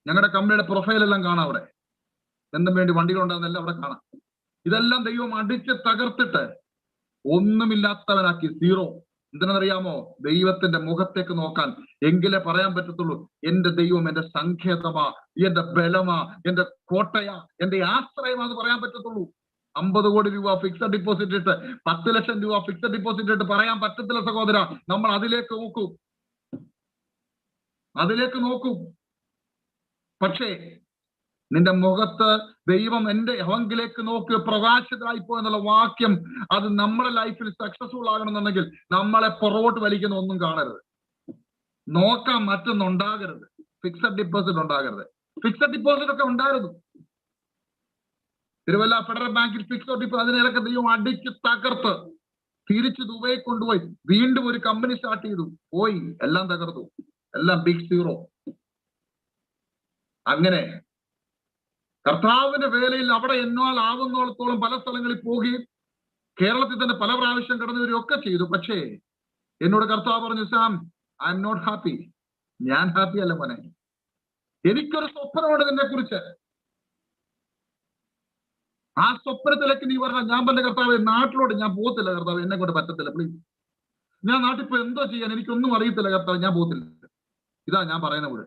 ഞങ്ങളുടെ കമ്പനിയുടെ പ്രൊഫൈലെല്ലാം കാണാം. അവിടെ എന്തും വേണ്ടി വണ്ടികളുണ്ടാകുന്നെല്ലാം അവിടെ കാണാം. ഇതെല്ലാം ദൈവം അടിച്ച് തകർത്തിട്ട് ഒന്നുമില്ലാത്തവനാക്കി, സീറോ. എന്തിനറിയാമോ? ദൈവത്തിന്റെ മുഖത്തേക്ക് നോക്കാൻ. എങ്കിലേ പറയാൻ പറ്റത്തുള്ളൂ, എന്റെ ദൈവം എന്റെ സങ്കേതമാ, എന്റെ ബലമാ, എന്റെ കോട്ടയാ, എന്റെ ആശ്രയമാന്ന് പറയാൻ പറ്റത്തുള്ളൂ. 50 കോടി രൂപ ഫിക്സഡ് ഡിപ്പോസിറ്റ് ഇട്ട് 10 ലക്ഷം രൂപ ഫിക്സഡ് ഡിപ്പോസിറ്റ് ഇട്ട് പറയാൻ പറ്റത്തില്ല സഹോദര. നമ്മൾ അതിലേക്ക് നോക്കും, അതിലേക്ക് നോക്കും. പക്ഷേ നിന്റെ മുഖത്ത് ദൈവം എന്റെ അവങ്കിലേക്ക് നോക്ക്, പ്രകാശിതരായിപ്പോ എന്നുള്ള വാക്യം അത് നമ്മുടെ ലൈഫിൽ സക്സസ്ഫുൾ ആകണമെന്നുണ്ടെങ്കിൽ നമ്മളെ പുറകോട്ട് വലിക്കുന്ന ഒന്നും കാണരുത്. നോക്കാൻ മറ്റൊന്നുണ്ടാകരുത്. ഫിക്സഡ് ഡിപ്പോസിറ്റ് ഉണ്ടാകരുത്. ഫിക്സഡ് ഡിപ്പോസിറ്റ് ഒക്കെ ഉണ്ടായിരുന്നു. തിരുവല്ല ഫെഡറൽ ബാങ്കിൽ ഫിക്സഡ് ഡിപ്പോസിറ്റ്, അതിനിടയ്ക്ക് ദൈവം അടിച്ച് തകർത്ത് തിരിച്ച് ദുബൈ കൊണ്ടുപോയി വീണ്ടും ഒരു കമ്പനി സ്റ്റാർട്ട് ചെയ്തു. പോയി, എല്ലാം തകർത്തു, എല്ലാം ബിഗ് സീറോ. അങ്ങനെ കർത്താവിന്റെ വേലയിൽ അവിടെ എന്നാൽ ആവുന്നോളത്തോളം പല സ്ഥലങ്ങളിൽ പോവുകയും കേരളത്തിൽ തന്നെ പല പ്രാവശ്യം കടന്നു വരികയൊക്കെ ചെയ്തു. പക്ഷേ എന്നോട് കർത്താവ് പറഞ്ഞു, Sam, I am not happy. ഞാൻ ഹാപ്പി അല്ല മോനെ. എനിക്കൊരു സ്വപ്നമുണ്ട് നിന്നെ കുറിച്ച്. ആ സ്വപ്നത്തിലേക്ക് നീ പറഞ്ഞ. ഞാൻ പറഞ്ഞ കർത്താവ്, നാട്ടിലോട്ട് ഞാൻ പോകത്തില്ല കർത്താവ്, എന്നെ കൊണ്ട് പറ്റത്തില്ല, പ്ലീസ്. ഞാൻ നാട്ടിൽ പോയി എന്തോ ചെയ്യാൻ, എനിക്കൊന്നും അറിയത്തില്ല കർത്താവ്, ഞാൻ പോകത്തില്ല. ഇതാ ഞാൻ പറയുന്ന കൂടെ.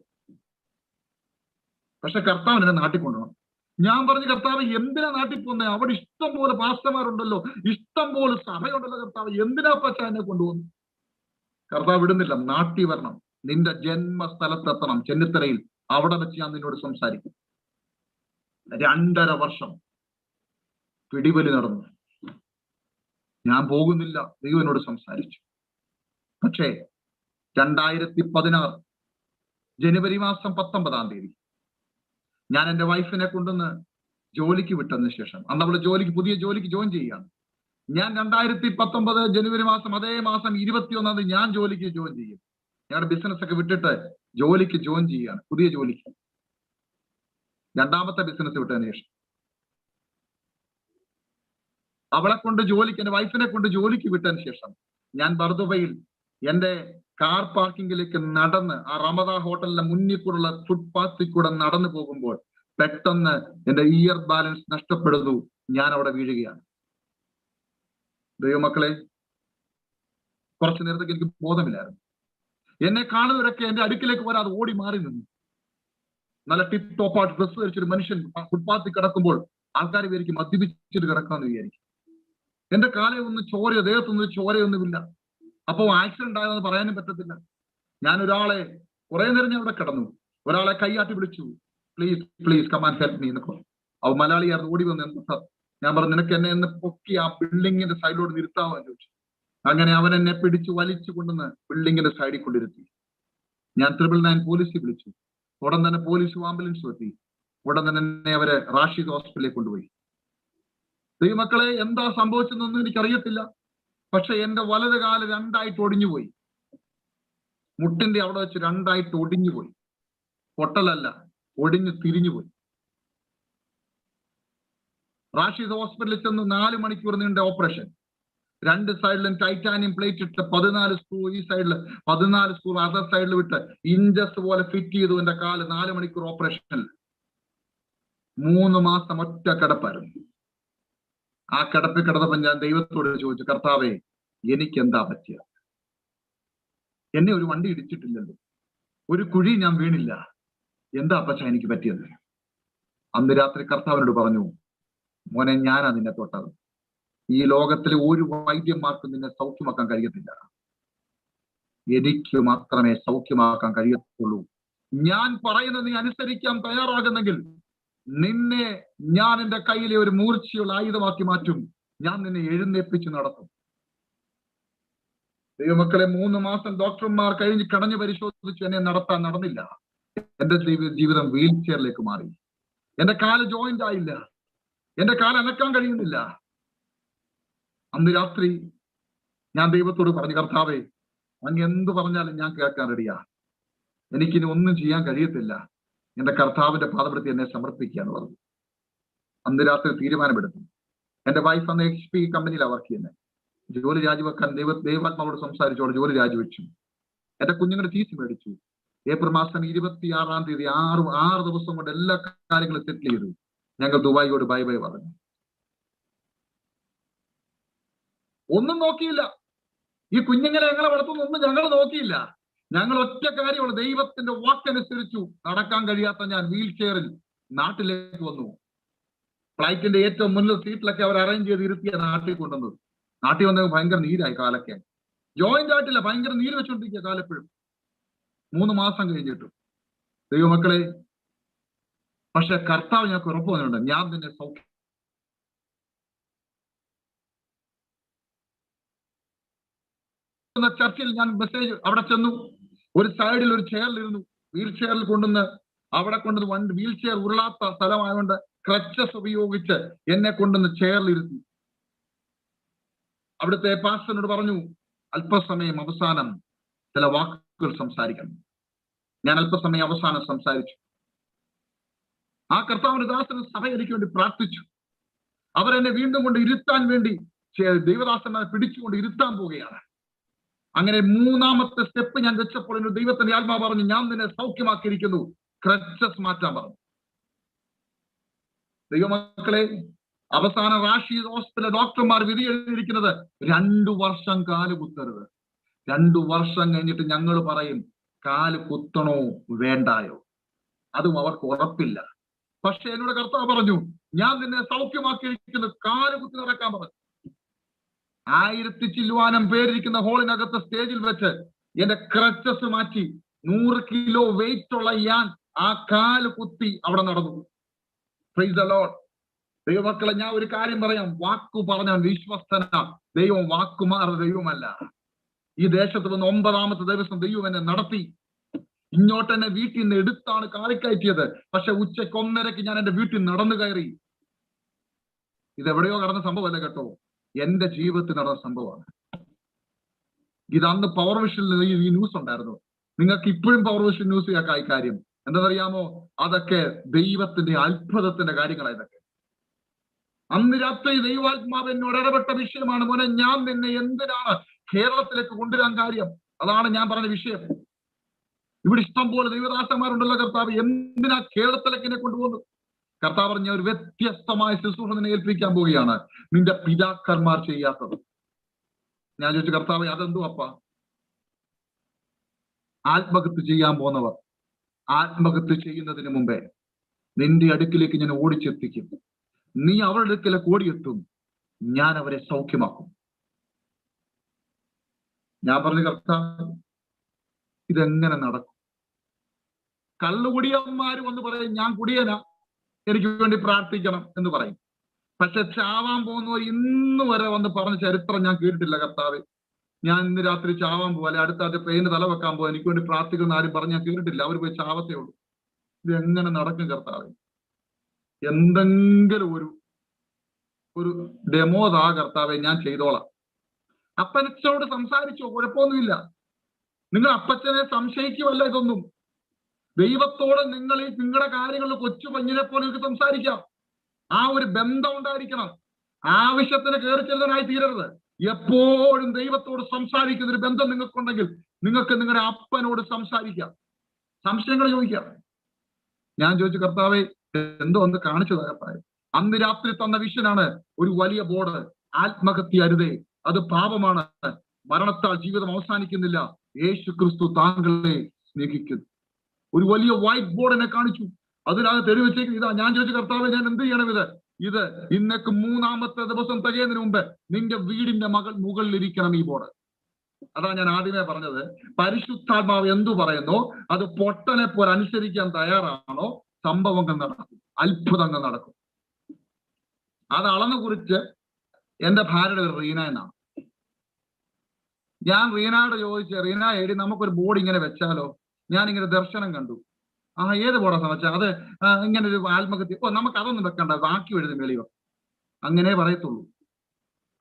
പക്ഷെ കർത്താവ് എന്നെ നാട്ടിൽ കൊണ്ടുപോകണം. ഞാൻ പറഞ്ഞു, കർത്താവ് എന്തിനാ നാട്ടിൽ പോകുന്നേ? അവിടെ ഇഷ്ടം പോലെ പാസ്റ്റർമാരുണ്ടല്ലോ, ഇഷ്ടം പോലെ സഭയുണ്ടല്ലോ കർത്താവ്, എന്തിനാ പച്ച എന്നെ കൊണ്ടുപോകുന്നു? കർത്താവ് വിടുന്നില്ല. നാട്ടിൽ വരണം, നിന്റെ ജന്മസ്ഥലത്തെത്തണം, ചെന്നിത്തലയിൽ. അവിടെ വെച്ച് ഞാൻ നിന്നോട് സംസാരിക്കും. 2.5 വർഷം പിടിവലി നടന്നു. ഞാൻ പോകുന്നില്ല, ദൈവം എന്നോട് സംസാരിച്ചു. പക്ഷേ 2016 ജനുവരി മാസം 19-ാം തീയതി ഞാൻ എൻ്റെ വൈഫിനെ കൊണ്ടുവന്ന് ജോലിക്ക് വിട്ടതിന് ശേഷം, അന്ന് അവള് പുതിയ ജോലിക്ക് ജോയിൻ ചെയ്യുകയാണ്. ഞാൻ 2019 ജനുവരി മാസം, അതേ മാസം 21-ാം തീയതി ഞാൻ ജോലിക്ക് ജോയിൻ ചെയ്യും. ഞങ്ങളുടെ ബിസിനസ് ഒക്കെ വിട്ടിട്ട് ജോലിക്ക് ജോയിൻ ചെയ്യുകയാണ്, പുതിയ ജോലിക്ക്, രണ്ടാമത്തെ ബിസിനസ് വിട്ടതിന് ശേഷം. അവളെ കൊണ്ട് ജോലിക്ക്, എൻ്റെ വൈഫിനെ കൊണ്ട് ജോലിക്ക് വിട്ടതിന് ശേഷം ഞാൻ ബർദുബയിൽ എൻ്റെ കാർ പാർക്കിങ്ങിലേക്ക് നടന്ന്, ആ റമദ ഹോട്ടലിന്റെ മുന്നിൽ കൂടെയുള്ള ഫുട്പാത്തിൽ കൂടെ നടന്നു പോകുമ്പോൾ പെട്ടെന്ന് എൻ്റെ ഇയർ ബാലൻസ് നഷ്ടപ്പെടുന്നു. ഞാൻ അവിടെ വീഴുകയാണ്. ദൈവമക്കളെ, കുറച്ചു നേരത്തേക്ക് എനിക്ക് ബോധമില്ലായിരുന്നു. എന്നെ കാണുന്നവരൊക്കെ എൻ്റെ അടുക്കിലേക്ക് വരാതെ ഓടി മാറി നിന്നു. നല്ല ടിപ്പ് ടോപ്പായിട്ട് ഡ്രസ് ധരിച്ചൊരു മനുഷ്യൻ ഫുട്പാത്തിൽ കിടക്കുമ്പോൾ ആൾക്കാർ വിചാരിക്കും മദ്യപിച്ചിട്ട് കിടക്കാമെന്ന് വിചാരിക്കും. എന്റെ കാലയൊന്നും ചോരയോ, ദേഹത്തൊന്നും ചോരയൊന്നുമില്ല. അപ്പൊ ആക്സിഡന്റ് ആയതെന്ന് പറയാനും പറ്റത്തില്ല. ഞാൻ ഒരാളെ കുറെ നേരം ഞാൻ അവിടെ കിടന്നു. ഒരാളെ കൈയാട്ടി വിളിച്ചു, please please come and help me എന്നൊക്കെ. അവ മലയാളിയായിരുന്നു. ഓടി വന്നു. എന്താ സാർ? ഞാൻ പറഞ്ഞു, നിനക്ക് എന്നെ എന്ന് പൊക്കി ആ ബിൽഡിങ്ങിന്റെ സൈഡിലോട്ട് നിർത്താമോ എന്ന് ചോദിച്ചു. അങ്ങനെ അവൻ എന്നെ പിടിച്ചു വലിച്ചു കൊണ്ടുവന്ന് ബിൽഡിങ്ങിന്റെ സൈഡിൽ കൊണ്ടിരുത്തി. ഞാൻ 999 പോലീസിൽ വിളിച്ചു. ഉടൻ തന്നെ പോലീസും ആംബുലൻസും എത്തി. ഉടൻ തന്നെ എന്നെ അവരെ റാഷിദ് ഹോസ്പിറ്റലിലേക്ക് കൊണ്ടുപോയി. ദൈവമക്കളെ, എന്താ സംഭവിച്ചതെന്നൊന്നും എനിക്കറിയത്തില്ല. പക്ഷെ എന്റെ വലത് കാല് 2ആയിട്ട് ഒടിഞ്ഞുപോയി. മുട്ടിന്റെ അവിടെ വെച്ച് 2ആയിട്ട് ഒടിഞ്ഞുപോയി. പൊട്ടലല്ല, ഒടിഞ്ഞു തിരിഞ്ഞുപോയി. റാഷിദ് ഹോസ്പിറ്റലിൽ ചെന്ന് 4 മണിക്കൂർ നീണ്ട ഓപ്പറേഷൻ. 2 സൈഡിലും ടൈറ്റാനിയം പ്ലേറ്റ് ഇട്ട് 14 സ്ക്രൂ ഈ സൈഡിൽ, 14 സ്ക്രൂ അതർ സൈഡിൽ വിട്ട് ഇഞ്ചസ് പോലെ ഫിറ്റ് ചെയ്തു എന്റെ കാല്. 4 മണിക്കൂർ ഓപ്പറേഷനിൽ 3 മാസം ഒറ്റ കിടപ്പായിരുന്നു. ആ കിടപ്പിൽ കിടന്നപ്പോൾ ഞാൻ ദൈവത്തോട് ചോദിച്ചു, കർത്താവേ, എനിക്ക് എന്താ പറ്റിയ? എന്നെ ഒരു വണ്ടി ഇടിച്ചിട്ടില്ലല്ലോ, ഒരു കുഴി ഞാൻ വീണില്ല, എന്താ പച്ച എനിക്ക് പറ്റിയത്? അന്ന് രാത്രി കർത്താവിനോട് പറഞ്ഞു, മോനെ, ഞാനാ നിന്നെ തൊട്ടത്. ഈ ലോകത്തിലെ ഒരു വൈദ്യന്മാർക്കും നിന്നെ സൗഖ്യമാക്കാൻ കഴിയത്തില്ല. എനിക്ക് മാത്രമേ സൗഖ്യമാക്കാൻ കഴിയത്തുള്ളൂ. ഞാൻ പറയുന്നത് നീ അനുസരിക്കാൻ തയ്യാറാകുന്നെങ്കിൽ നിന്നെ ഞാൻ എൻ്റെ കയ്യിലെ ഒരു മൂർച്ചയുള്ള ആയുധമാക്കി മാറ്റും. ഞാൻ നിന്നെ എഴുന്നേൽപ്പിച്ച് നടത്തും. ദൈവമക്കളെ, 3 മാസം ഡോക്ടർമാർ കഴിഞ്ഞ് കടഞ്ഞു പരിശോധിച്ചു. എന്നെ നടന്നില്ല. എന്റെ ജീവിതം വീൽ ചെയറിലേക്ക് മാറി. എന്റെ കാല് ജോയിന്റ് ആയില്ല. എന്റെ കാല് അനക്കാൻ കഴിയുന്നില്ല. അന്ന് രാത്രി ഞാൻ ദൈവത്തോട് പറഞ്ഞു, കർത്താവേ, അങ്ങ് എന്ത് പറഞ്ഞാലും ഞാൻ കേൾക്കാൻ റെഡിയാ. എനിക്കിനി ഒന്നും ചെയ്യാൻ കഴിയത്തില്ല. എന്റെ കർത്താവിന്റെ പാദപ്പെടുത്തി എന്നെ സമർപ്പിക്കുകയാണ് പറഞ്ഞു. അന്ന് രാത്രി തീരുമാനമെടുത്തു. എന്റെ വൈഫ് അന്ന് HP കമ്പനിയിലാണ് വർക്ക് ചെയ്യുന്നത്. ജോലി രാജിവെക്കാൻ ദൈവാത്മാവോട് സംസാരിച്ചോട് ജോലി രാജിവെച്ചു. എന്റെ കുഞ്ഞുങ്ങളുടെ ഫീസ് മേടിച്ചു. ഏപ്രിൽ മാസം 26-ാം തീയതി 6 ദിവസം കൊണ്ട് എല്ലാ കാര്യങ്ങളും സെറ്റിൽ ചെയ്തു. ഞങ്ങൾ ദുബായിയോട് ബൈ ബൈ പറഞ്ഞു. ഒന്നും നോക്കിയില്ല. ഈ കുഞ്ഞുങ്ങളെ എങ്ങനെ വളർത്തുന്നൊന്നും ഞങ്ങൾ നോക്കിയില്ല. ഞങ്ങൾ ഒറ്റ കാര്യമുള്ള ദൈവത്തിന്റെ വാക്കനുസരിച്ചു. നടക്കാൻ കഴിയാത്ത ഞാൻ വീൽ ചെയറിൽ നാട്ടിലേക്ക് വന്നു. ഫ്ലൈറ്റിന്റെ ഏറ്റവും മുന്നിൽ സീറ്റിലൊക്കെ അവർ അറേഞ്ച് ചെയ്ത് ഇരുത്തിയ നാട്ടിൽ കൊണ്ടുവന്നത്. നാട്ടിൽ വന്നത് ഭയങ്കര നീരായി കാലൊക്കെ. ജോയിന്റ് ആയിട്ടില്ല, ഭയങ്കര നീര് വെച്ചോണ്ടിരിക്കുക കാലെപ്പോഴും. 3 മാസം കഴിഞ്ഞിട്ടു. ദൈവമക്കളെ, പക്ഷെ കർത്താവ് ഞങ്ങൾക്ക് ഉറപ്പ് വന്നിട്ടുണ്ട്, ഞാൻ നിന്നെ സൗഖ്യം. ചർച്ചിൽ ഞാൻ മെസ്സേജ് അവിടെ ചെന്നു. ഒരു സൈഡിൽ ഒരു ചെയറിലിരുന്നു. വീൽ ചെയറിൽ കൊണ്ടുവന്ന് അവിടെ കൊണ്ടുവന്ന് വീൽ ചെയർ ഉരുളാത്ത സ്ഥലമായതുകൊണ്ട് ക്രച്ചസ് ഉപയോഗിച്ച് എന്നെ കൊണ്ടുവന്ന് ചെയറിലിരുത്തി. അവിടുത്തെ പാസ്റ്ററിനോട് പറഞ്ഞു, അല്പസമയം അവസാനം ചില വാക്കുകൾ സംസാരിക്കണം. ഞാൻ അല്പസമയം അവസാനം സംസാരിച്ചു. ആ കർത്താവിന്റെ ദാസന് സഭ എനിക്ക് വേണ്ടി പ്രാർത്ഥിച്ചു. അവരെന്നെ വീണ്ടും കൊണ്ട് ഇരുത്താൻ വേണ്ടി ദൈവദാസന്മാരെ പിടിച്ചുകൊണ്ട് ഇരുത്താൻ പോവുകയാണ്. അങ്ങനെ 3-ാമത്തെ സ്റ്റെപ്പ് ഞാൻ വെച്ചപ്പോൾ എന്റെ ദൈവത്തിന്റെ ആത്മാവ് പറഞ്ഞു, ഞാൻ നിന്നെ സൗഖ്യമാക്കിയിരിക്കുന്നു, ക്രച്ചസ് മാറ്റാൻ പറഞ്ഞു. ദൈവമക്കളെ, അവസാനം റാഷിദ് ഹോസ്പിറ്റലിലെ ഡോക്ടർമാർ വിധി എഴുതിയിരിക്കുന്നത് 2 വർഷം കാല് കുത്തരുത്. 2 വർഷം കഴിഞ്ഞിട്ട് ഞങ്ങൾ പറയും കാല് കുത്തണോ വേണ്ടായോ, അതും അവർക്ക് ഉറപ്പില്ല. പക്ഷെ എന്നോട് കർത്താവ് പറഞ്ഞു, ഞാൻ നിന്നെ സൗഖ്യമാക്കിയിരിക്കുന്നു, കാല് കുത്തി നടക്കാൻ പറഞ്ഞു. 1000 ചില്ലുവാനം പേരിരിക്കുന്ന ഹോളിനകത്ത് സ്റ്റേജിൽ വെച്ച് എന്റെ ക്രച്ചസ് മാറ്റി 100 കിലോ വെയിറ്റ് ഉള്ള ഞാൻ ആ കാല് കുത്തി അവിടെ നടന്നു. Price the Lord. ദൈവമക്കളെ, ഞാൻ ഒരു കാര്യം പറയാം. വാക്കു പറഞ്ഞവൻ വിശ്വസ്തനാ. ദൈവം വാക്കുമാറുന്ന ദൈവമല്ല. ഈ ദേശത്ത് വന്ന് 9ാമത്തെ ദിവസം ദൈവം എന്നെ നടത്തി. ഇങ്ങോട്ട് എന്നെ വീട്ടിൽ നിന്ന് എടുത്താണ് കാറിക്കയറ്റിയത്. പക്ഷെ ഉച്ചയ്ക്ക് 1:30 ഞാൻ എന്റെ വീട്ടിൽ നടന്നു കയറി. ഇതെവിടെയോ നടന്ന സംഭവമല്ല കേട്ടോ, എന്റെ ജീവിതത്തിൽ നടന്ന സംഭവമാണ്. ഇത് അന്ന് പവർ വിഷനിൽ ഈ ന്യൂസ് ഉണ്ടായിരുന്നു. നിങ്ങൾക്ക് ഇപ്പോഴും പവർ വിഷൻ ന്യൂസ് കേൾക്കാം. ഈ കാര്യം എന്താണെന്നറിയാമോ? അതൊക്കെ ദൈവത്തിന്റെ അത്ഭുതത്തിന്റെ കാര്യങ്ങളാണ് ഇതൊക്കെ. അന്ന് രാത്രി ദൈവാത്മാവ് എന്നോട് ഇടപെട്ട വിഷയമാണ്. മോനെ, ഞാൻ നിന്നെ എന്തിനാണ് കേരളത്തിലേക്ക് കൊണ്ടുവരാൻ കാര്യം? അതാണ് ഞാൻ പറഞ്ഞ വിഷയം. ഇവിടെ ഇഷ്ടം പോലെ ദൈവദാസന്മാരുണ്ടല്ലോ. കർത്താവ് എന്തിനാ കേരളത്തിലേക്ക് എന്നെ കൊണ്ടുപോകുന്നത്? കർത്താവ് പറഞ്ഞ ഒരു വ്യത്യസ്തമായ ശുശ്രൂഷ നിന്നെ ഏൽപ്പിക്കാൻ പോവുകയാണ്, നിന്റെ പിതാക്കന്മാർ ചെയ്യാത്തത്. ഞാൻ ചോദിച്ചു, കർത്താവ് അതെന്തോ അപ്പ? ആത്മഹത്യ ചെയ്യാൻ പോകുന്നവർ ആത്മഹത്യ ചെയ്യുന്നതിന് മുമ്പേ നിന്റെ അടുക്കിലേക്ക് ഞാൻ ഓടിച്ചെത്തിക്കും. നീ അവരുടെ അടുക്കിലേക്ക് ഓടിയെത്തും, ഞാൻ അവരെ സൗഖ്യമാക്കും. ഞാൻ പറഞ്ഞു, കർത്താവ് ഇതെങ്ങനെ നടക്കും? കള്ളുകുടിയന്മാര് വന്ന് പറയും, ഞാൻ കുടിയനാ, എനിക്ക് വേണ്ടി പ്രാർത്ഥിക്കണം എന്ന് പറയും. പക്ഷെ ചാവാൻ പോകുന്നവർ ഇന്ന് വരെ വന്ന് പറഞ്ഞ ചരിത്രം ഞാൻ കേട്ടിട്ടില്ല. കർത്താവ്, ഞാൻ ഇന്ന് രാത്രി ചാവാൻ പോവാ, അല്ലെ അടുത്ത ആദ്യ പെയിന് തല വെക്കാൻ പോവാ, എനിക്ക് വേണ്ടി പ്രാർത്ഥിക്കുന്ന ആരും പറഞ്ഞ് ഞാൻ കേട്ടിട്ടില്ല. അവർ പോയി ചാവത്തേ ഉള്ളൂ. ഇത് എങ്ങനെ നടക്കും കർത്താവ്? എന്തെങ്കിലും ഒരു ഡെമോ താ കർത്താവെ, ഞാൻ ചെയ്തോളാം. അപ്പനച്ചോട് സംസാരിച്ചോ, കുഴപ്പമൊന്നുമില്ല. നിങ്ങൾ അപ്പച്ചനെ സംശയിക്കുമല്ല. ഇതൊന്നും ദൈവത്തോട് നിങ്ങൾ ഈ നിങ്ങളുടെ കാര്യങ്ങളിൽ കൊച്ചു പഞ്ഞിനെ പോലെ നിങ്ങൾക്ക് സംസാരിക്കാം. ആ ഒരു ബന്ധം ഉണ്ടായിരിക്കണം. ആവശ്യത്തിന് കയറി ചെല്ലുന്നതിനായി തീരരുത്. എപ്പോഴും ദൈവത്തോട് സംസാരിക്കുന്ന ഒരു ബന്ധം നിങ്ങൾക്കുണ്ടെങ്കിൽ നിങ്ങൾക്ക് നിങ്ങളുടെ അപ്പനോട് സംസാരിക്കാം, സംശയങ്ങൾ ചോദിക്കാം. ഞാൻ ചോദിച്ചു, കർത്താവെ എന്തോ ഒന്ന് കാണിച്ചത് കർത്താവെ? അന്ന് രാത്രി തന്ന വിഷനാണ് ഒരു വലിയ ബോർഡ്, ആത്മഹത്യ അരുതേ, അത് പാപമാണ്, മരണത്താൽ ജീവിതം അവസാനിക്കുന്നില്ല, യേശു ക്രിസ്തു താങ്കളെ സ്നേഹിക്കുന്നു. ഒരു വലിയ വൈറ്റ് ബോർഡ് എന്നെ കാണിച്ചു. അതിനകത്ത് തെരുവെച്ചേക്കും ഇതാ. ഞാൻ ചോദിച്ചു, കർത്താവെ ഞാൻ എന്ത് ചെയ്യണം? ഇത് ഇന്നേക്ക് 3ാമത്തെ ദിവസം തികയുന്നതിന് മുമ്പ് നിന്റെ വീടിന്റെ മുകളിലിരിക്കണം ഈ ബോർഡ്. അതാ ഞാൻ ആദ്യമേ പറഞ്ഞത്. പരിശുദ്ധാത്മാവ് എന്തു പറയുന്നു അത് പൊട്ടനെ പോലെ അനുസരിക്കാൻ തയ്യാറാണോ, സംഭവങ്ങൾ നടക്കും, അത്ഭുതങ്ങൾ നടക്കും. അത് അളന്നു കുറിച്ച് എന്റെ ഭാര്യയുടെ പേര് റീന എന്നാണ്. ഞാൻ റീനയോട് ചോദിച്ച, റീന എടി നമുക്കൊരു ബോർഡ് ഇങ്ങനെ വെച്ചാലോ? ഞാനിങ്ങനെ ദർശനം കണ്ടു. ഏത് ബോർഡാ സമച്ചാ? അത് ഇങ്ങനെ ഒരു ആത്മഹത്യ. നമുക്ക് അതൊന്നും വെക്കണ്ട, ബാക്കി എഴുതി മേളിയോ. അങ്ങനെ പറയത്തുള്ളൂ.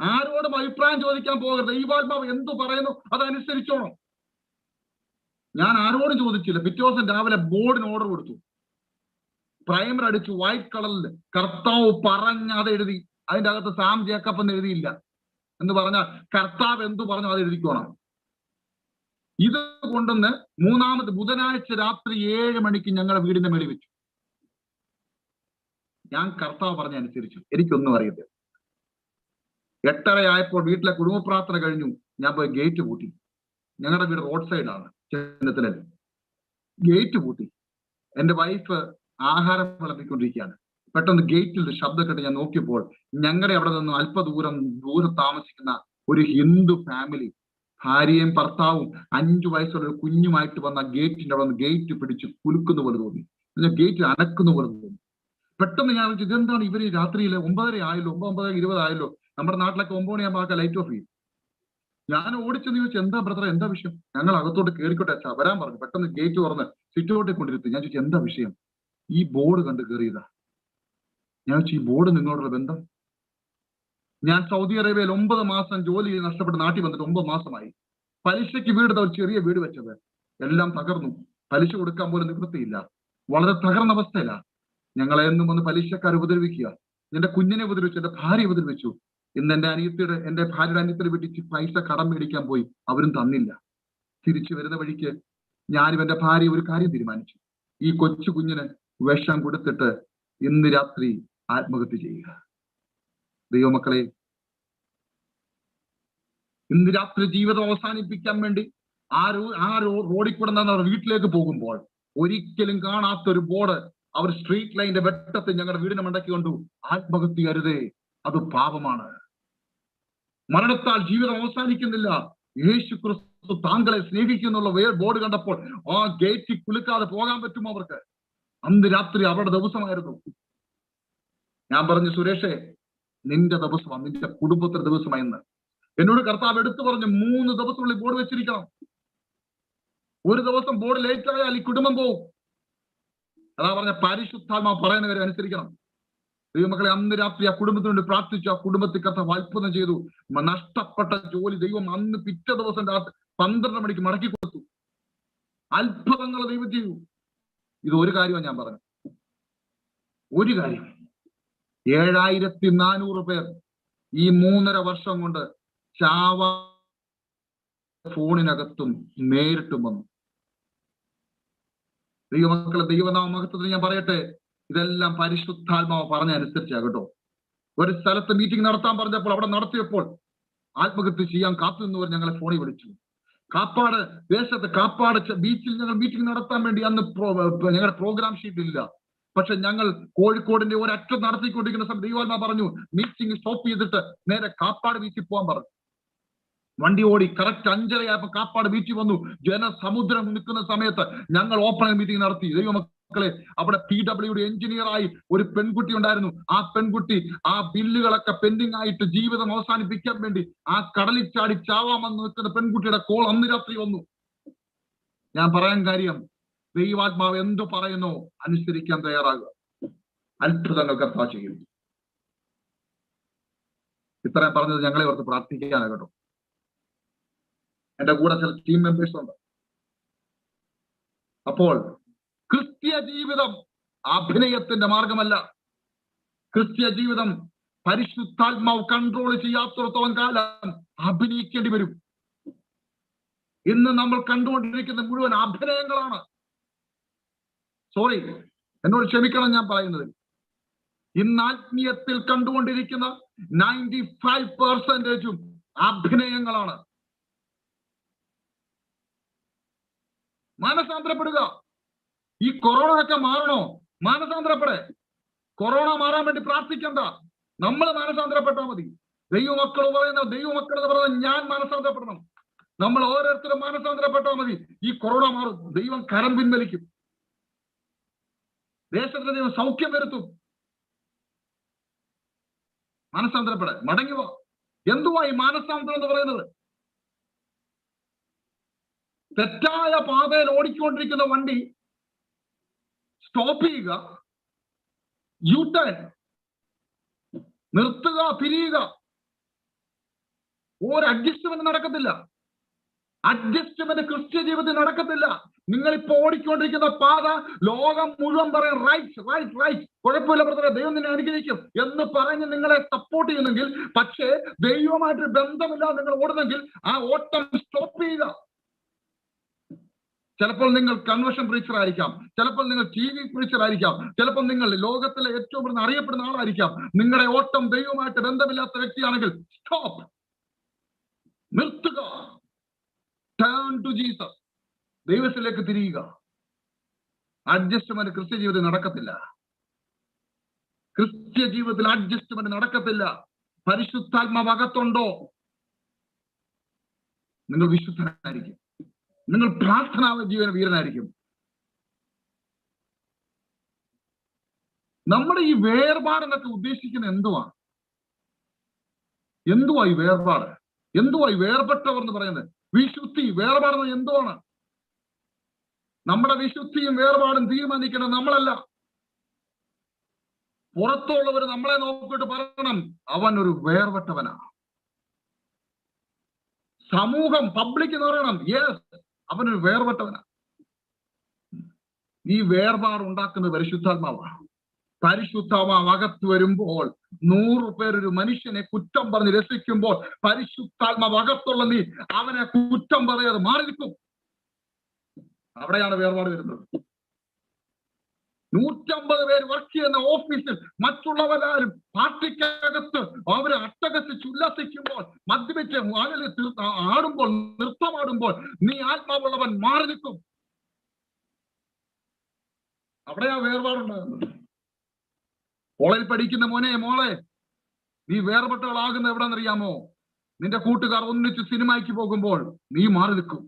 ആരോടും അഭിപ്രായം ചോദിക്കാൻ പോകരുത്. ദൈവാത്മാവ് എന്തു പറയുന്നു അതനുസരിച്ചോണം. ഞാൻ ആരോടും ചോദിച്ചില്ല. പിറ്റേ ദിവസം രാവിലെ ബോർഡിന് ഓർഡർ കൊടുത്തു. പ്രൈമർ അടിച്ചു, വൈറ്റ് കളറിൽ കർത്താവ് പറഞ്ഞ അത് എഴുതി. അതിന്റെ അകത്ത് സാം ജേക്കബ് എന്ന് എഴുതിയില്ല. എന്ന് പറഞ്ഞാൽ കർത്താവ് എന്തു പറഞ്ഞു അത് എഴുതിക്കോണം. ഇത് കൊണ്ടുവന്ന് 3ാമത് ബുധനാഴ്ച രാത്രി 7 മണിക്ക് ഞങ്ങളുടെ വീടിന്റെ മേളിൽ വെച്ചു. ഞാൻ കർത്താവ് പറഞ്ഞ അനുസരിച്ചു. എനിക്കൊന്നും അറിയില്ല. 8:30 ആയപ്പോൾ വീട്ടിലെ കുടുംബ പ്രാർത്ഥന കഴിഞ്ഞു. ഞാൻ പോയി ഗേറ്റ് പൂട്ടി. ഞങ്ങളുടെ വീട് റോഡ് സൈഡാണ്, ചെന്നത്തിലെ. ഗേറ്റ് പൂട്ടി. എന്റെ വൈഫ് ആഹാരം വിളമ്പിക്കൊണ്ടിരിക്കുകയാണ്. പെട്ടെന്ന് ഗേറ്റിൽ ശബ്ദം കേട്ട് ഞാൻ നോക്കിയപ്പോൾ ഞങ്ങളുടെ അവിടെ നിന്ന് അല്പ ദൂരം താമസിക്കുന്ന ഒരു ഹിന്ദു ഫാമിലി, ഭാര്യയും ഭർത്താവും 5 വയസ്സുള്ള ഒരു കുഞ്ഞുമായിട്ട് വന്ന ഗേറ്റിന്റെ അവിടെ നിന്ന് ഗേറ്റ് പിടിച്ച് കുലുക്കുന്ന പോലെ തോന്നി. ഗേറ്റ് അനക്കുന്ന പോലെ തോന്നി. പെട്ടെന്ന് ഞാൻ വിളിച്ചു, ഇതെന്താണ് ഇവര് രാത്രിയിൽ 9:30 ആയല്ലോ, 9:20 ആയല്ലോ. നമ്മുടെ നാട്ടിലൊക്കെ 9 മണിയാകുമ്പോൾ ലൈറ്റ് ഓഫ് ചെയ്യും. ഞാൻ ഓടിച്ചെന്ന് ചോദിച്ചു, എന്താ ബ്രദറെ, എന്താ വിഷയം? ഞങ്ങൾ അകത്തോട്ട് കയറിക്കോട്ടെ അച്ഛാ, വരാൻ പറഞ്ഞു. പെട്ടെന്ന് ഗേറ്റ് തുറന്ന് സിറ്റൗട്ടിൽ കൊണ്ടിരുത്തി. ഞാൻ ചോദിച്ചു, എന്താ വിഷയം? ഈ ബോർഡ് കണ്ട് കയറിയതാ. ഞാൻ ചോദിച്ചു, ഈ ബോർഡ് നിങ്ങളോടുള്ള ബന്ധം? ഞാൻ സൗദി അറേബ്യയിൽ 9 മാസം ജോലി നഷ്ടപ്പെട്ട് നാട്ടിൽ വന്നിട്ട് 9 മാസമായി. പലിശയ്ക്ക് വീട്, ഒരു ചെറിയ വീട് വെച്ചത് എല്ലാം തകർന്നു. പലിശ കൊടുക്കാൻ പോലും നിവൃത്തിയില്ല. വളരെ തകർന്ന അവസ്ഥയില. ഞങ്ങളെ എന്നും വന്ന് പലിശക്കാർ ഉപദ്രവിക്കുക. എന്റെ കുഞ്ഞിനെ ഉപദ്രവിച്ചു, എന്റെ ഭാര്യ ഉപദ്രവിച്ചു. ഇന്ന് എന്റെ ഭാര്യയുടെ അനിയത്തിയുടെ വീട്ടിൽ പൈസ കടം മേടിക്കാൻ പോയി, അവരും തന്നില്ല. തിരിച്ചു വരുന്ന വഴിക്ക് ഞാനും എന്റെ ഭാര്യ ഒരു കാര്യം തീരുമാനിച്ചു. ഈ കൊച്ചു കുഞ്ഞിന് വിഷം കൊടുത്തിട്ട് ഇന്ന് രാത്രി ആത്മഹത്യ ചെയ്യുക. ദൈവമക്കളെ, ഇന്ന് രാത്രി ജീവിതം അവസാനിപ്പിക്കാൻ വേണ്ടി ആ റോഡിൽ കൂടെ അവർ വീട്ടിലേക്ക് പോകുമ്പോൾ ഒരിക്കലും കാണാത്തൊരു ബോർഡ് അവർ സ്ട്രീറ്റ് ലൈനിന്റെ വെട്ടത്തിൽ ഞങ്ങളുടെ വീടിനെ മണ്ടക്കി കൊണ്ടു, ആത്മഹത്യ അരുതേ, അത് പാപമാണ്, മരണത്താൽ ജീവിതം അവസാനിക്കുന്നില്ല, യേശു ക്രിസ്തു താങ്കളെ സ്നേഹിക്കുന്നുള്ള ബോർഡ് കണ്ടപ്പോൾ ആ ഗേറ്റിൽ കുലുക്കാതെ പോകാൻ പറ്റുമോ അവർക്ക്? അന്ന് രാത്രി അവരുടെ ദിവസമായിരുന്നു. ഞാൻ പറഞ്ഞു, സുരേഷേ, നിന്റെ ദിവസമാണ്, നിന്റെ കുടുംബത്തിന്റെ ദിവസമായെന്ന് എന്നോട് കർത്താവ് എടുത്തു പറഞ്ഞു. 3 ദിവസമുള്ളിൽ ബോർഡ് വെച്ചിരിക്കണം. ഒരു ദിവസം ബോർഡ് ലേറ്റ് ആയാൽ ഈ കുടുംബം പോവും. അതാ പറഞ്ഞ പരിശുദ്ധാത്മാവ് പറയുന്നവരെ അനുസരിക്കണം. ദൈവമക്കളെ, അന്ന് രാത്രി ആ കുടുംബത്തിന് വേണ്ടി പ്രാർത്ഥിച്ചു. ആ കുടുംബത്തിൽ കർത്താവ് അത്ഭുതം ചെയ്തു. നഷ്ടപ്പെട്ട ജോലി ദൈവം അന്ന് പിറ്റേ ദിവസം രാത്രി 12 മണിക്ക് മടക്കി കൊടുത്തു. അത്ഭുതങ്ങൾ ദൈവം ചെയ്തു. ഇത് ഒരു കാര്യമാണ് ഞാൻ പറഞ്ഞു. ഒരു കാര്യം, 7400 പേർ ഈ 3.5 വർഷം കൊണ്ട് ചാവ ഫോണിനകത്തും നേരിട്ടും വന്നു. ദൈവമക്കളെ, ദൈവനാമ മഹത്വത്തിൽ ഞാൻ പറയട്ടെ, ഇതെല്ലാം പരിശുദ്ധാത്മാവ് പറഞ്ഞ അനുസരിച്ചാ കേട്ടോ. ഒരു സ്ഥലത്ത് മീറ്റിംഗ് നടത്താൻ പറഞ്ഞപ്പോൾ അവിടെ നടത്തിയപ്പോൾ ആത്മഹത്യ ചെയ്യാൻ കാത്തുനിന്നവർ ഞങ്ങളെ ഫോണിൽ വിളിച്ചു. കാപ്പാട് ദേശത്ത് കാപ്പാട് ബീച്ചിൽ ഞങ്ങൾ മീറ്റിംഗ് നടത്താൻ വേണ്ടി അന്ന് ഞങ്ങളുടെ പ്രോഗ്രാം ഷീറ്റ് ഇല്ല. പക്ഷെ ഞങ്ങൾ കോഴിക്കോടിന്റെ ഒരറ്റം നടത്തിക്കൊണ്ടിരിക്കുന്ന സമയത്ത് ദൈവാത്മാ പറഞ്ഞു, മീറ്റിംഗ് സ്റ്റോപ്പ് ചെയ്തിട്ട് നേരെ കാപ്പാട് ബീച്ചിൽ പോകാൻ പറഞ്ഞു. വണ്ടി ഓടി കറക്റ്റ് 5:30 കാപ്പാട് ബീച്ചിൽ വന്നു. ജനസമുദ്രം നിൽക്കുന്ന സമയത്ത് ഞങ്ങൾ ഓപ്പൺ മീറ്റിംഗ് നടത്തി. ദൈവമക്കളെ, അവിടെ PWD എഞ്ചിനീയറായി ഒരു പെൺകുട്ടി ഉണ്ടായിരുന്നു. ആ പെൺകുട്ടി ആ ബില്ലുകളൊക്കെ പെൻഡിങ് ആയിട്ട് ജീവിതം അവസാനിപ്പിക്കാൻ വേണ്ടി ആ കടലിൽ ചാടി ചാവാമെന്ന് നിൽക്കുന്ന പെൺകുട്ടിയുടെ കോൾ അന്ന് രാത്രി വന്നു. ഞാൻ പറയാൻ കാര്യം, ദൈവാത്മാവ് എന്തു പറയുന്നു അനുസരിക്കാൻ തയ്യാറാകുക. അത്ഭുതങ്ങൾ കർത്താവ് ചെയ്യുന്നു. ഇത്രയും പറഞ്ഞത് ഞങ്ങളെ ഓർത്ത് പ്രാർത്ഥിക്കാനാണ് കേട്ടോ. എന്റെ കൂടെ ചില ടീം മെമ്പേഴ്സ് ഉണ്ട്. അപ്പോൾ ക്രിസ്ത്യ ജീവിതം അഭിനയത്തിന്റെ മാർഗമല്ല. ക്രിസ്ത്യ ജീവിതം പരിശുദ്ധാത്മാവ് കൺട്രോൾ ചെയ്യാത്തിടത്തോളം കാലം അഭിനയിക്കേണ്ടി വരും. ഇന്ന് നമ്മൾ കണ്ടുകൊണ്ടിരിക്കുന്ന മുഴുവൻ അഭിനയങ്ങളാണ്. സോറി, എന്നോട് ക്ഷമിക്കണം ഞാൻ പറയുന്നത്. ഇന്ന് ആത്മീയത്തിൽ കണ്ടുകൊണ്ടിരിക്കുന്ന 95% അഭിനയങ്ങളാണ്. മാനസാന്തരപ്പെടുക. ഈ കൊറോണ ഒക്കെ മാറണോ? മാനസാന്തരപ്പെടേ. കൊറോണ മാറാൻ വേണ്ടി പ്രാർത്ഥിക്കണ്ട, നമ്മൾ മാനസാന്തരപ്പെട്ടാൽ മതി. ദൈവമക്കൾ എന്ന് പറയുന്നത് ഞാൻ മാനസാന്തരപ്പെടണം. നമ്മൾ ഓരോരുത്തരും മാനസാന്തരപ്പെട്ടാൽ മതി. ഈ കൊറോണ മാറും. ദൈവം കരം പിൻവലിക്കും. ദേശത്തിന് ദൈവം സൗഖ്യം വരുത്തും. മാനസാന്തരപ്പെട, മടങ്ങുക. എന്തുവാ ഈ മാനസാന്തരം എന്ന് പറയുന്നത്? തെറ്റായ പാതയിൽ ഓടിക്കൊണ്ടിരിക്കുന്ന വണ്ടി സ്റ്റോപ്പ് ചെയ്യുക, യു-ടേൺ, നിർത്തുക, പിരിയുക. ഒരു അഡ്ജസ്റ്റ്മെന്റ് നടക്കത്തില്ല. അഡ്ജസ്റ്റ്മെന്റ് ക്രിസ്ത്യ ജീവിതത്തിൽ നടക്കത്തില്ല. നിങ്ങളിപ്പോ ഓടിക്കൊണ്ടിരിക്കുന്ന പാത ലോകം മുഴുവൻ പറയും റൈറ്റ് റൈറ്റ് റൈറ്റ്, കുഴപ്പമില്ല ബ്രദറെ, ദൈവം നിന്നെ അനുഗ്രഹിക്കും എന്ന് പറഞ്ഞ് നിങ്ങളെ സപ്പോർട്ട് ചെയ്യുന്നെങ്കിൽ, പക്ഷേ ദൈവമായിട്ട് ബന്ധമില്ലാതെ നിങ്ങൾ ഓടുന്നെങ്കിൽ ആ ഓട്ടം സ്റ്റോപ്പ് ചെയ്യുക. ചിലപ്പോൾ നിങ്ങൾ കൺവെർഷൻ പ്രീച്ചർ ആയിരിക്കാം, ചിലപ്പോൾ നിങ്ങൾ TV പ്രീച്ചർ ആയിരിക്കാം, ചിലപ്പോൾ നിങ്ങൾ ലോകത്തിലെ ഏറ്റവും കൂടുതൽ അറിയപ്പെടുന്ന ആളായിരിക്കാം. നിങ്ങളുടെ ഓട്ടം ദൈവമായിട്ട് ബന്ധമില്ലാത്ത വ്യക്തിയാണെങ്കിൽ സ്റ്റോപ്പ്, നിർത്തുക. Turn to Jesus. ദൈവത്തിലേക്ക് തിരിയുക. അഡ്ജസ്റ്റ്മെന്റ് ക്രിസ്ത്യ ജീവിതത്തിൽ നടക്കത്തില്ല. ക്രിസ്ത്യ ജീവിതത്തിൽ അഡ്ജസ്റ്റ്മെന്റ് നടക്കത്തില്ല. പരിശുദ്ധാത്മാവ് അകത്തുണ്ടോ, നിങ്ങൾ വിശുദ്ധനായിരിക്കും. നിങ്ങൾ പ്രാർത്ഥനാ ജീവന വീരനായിരിക്കും. നമ്മുടെ ഈ വേർപാടെന്നൊക്കെ ഉദ്ദേശിക്കുന്ന എന്തുവാണ്? എന്തുവാ ഈ വേർപാട്? എന്തുവാ ഈ വേർപെട്ടവർ എന്ന് പറയുന്നത്? വിശുദ്ധി, വേർപാടെന്ന് എന്തുവാണ്? നമ്മുടെ വിശുദ്ധിയും വേർപാടും തീരുമാനിക്കണം നമ്മളല്ല. പുറത്തുള്ളവർ നമ്മളെ നോക്കിയിട്ട് പറയണം, അവൻ ഒരു വേർപെട്ടവനാ. സമൂഹം, പബ്ലിക് എന്ന് പറയണം, യെസ്, അവനൊരു വേർപെട്ടവനാ. ഈ വേർപാട് ഉണ്ടാക്കുന്നത് പരിശുദ്ധാത്മാവാണ്. പരിശുദ്ധാത്മാവ് അകത്ത് വരുമ്പോൾ 100 പേരൊരു മനുഷ്യനെ കുറ്റം പറഞ്ഞ് രസിക്കുമ്പോൾ പരിശുദ്ധാത്മാവ് അകത്തുള്ള നീ അവനെ കുറ്റം പറയാതെ മാറി നിൽക്കും. അവിടെയാണ് വേർപാട് വരുന്നത്. 150 പേര് വർക്ക് ചെയ്യുന്ന ഓഫീസിൽ മറ്റുള്ളവരാരും പാർട്ടിക്കകത്ത് അവരെ അട്ടകസിച്ച് ഉല്ലസിക്കുമ്പോൾ, മദ്യപിച്ച് ആടുമ്പോൾ, നൃത്തമാടുമ്പോൾ നീ ആത്മാവുള്ളവൻ മാറി നിൽക്കും. അവിടെയാ വേർപാടുണ്ടാകുന്നത്. കോളേജിൽ പഠിക്കുന്ന മോനെ, മോളെ, നീ വേർപെട്ടവളാകുന്നത് എവിടെന്നറിയാമോ? നിന്റെ കൂട്ടുകാർ ഒന്നിച്ച് സിനിമയ്ക്ക് പോകുമ്പോൾ നീ മാറി നിൽക്കും.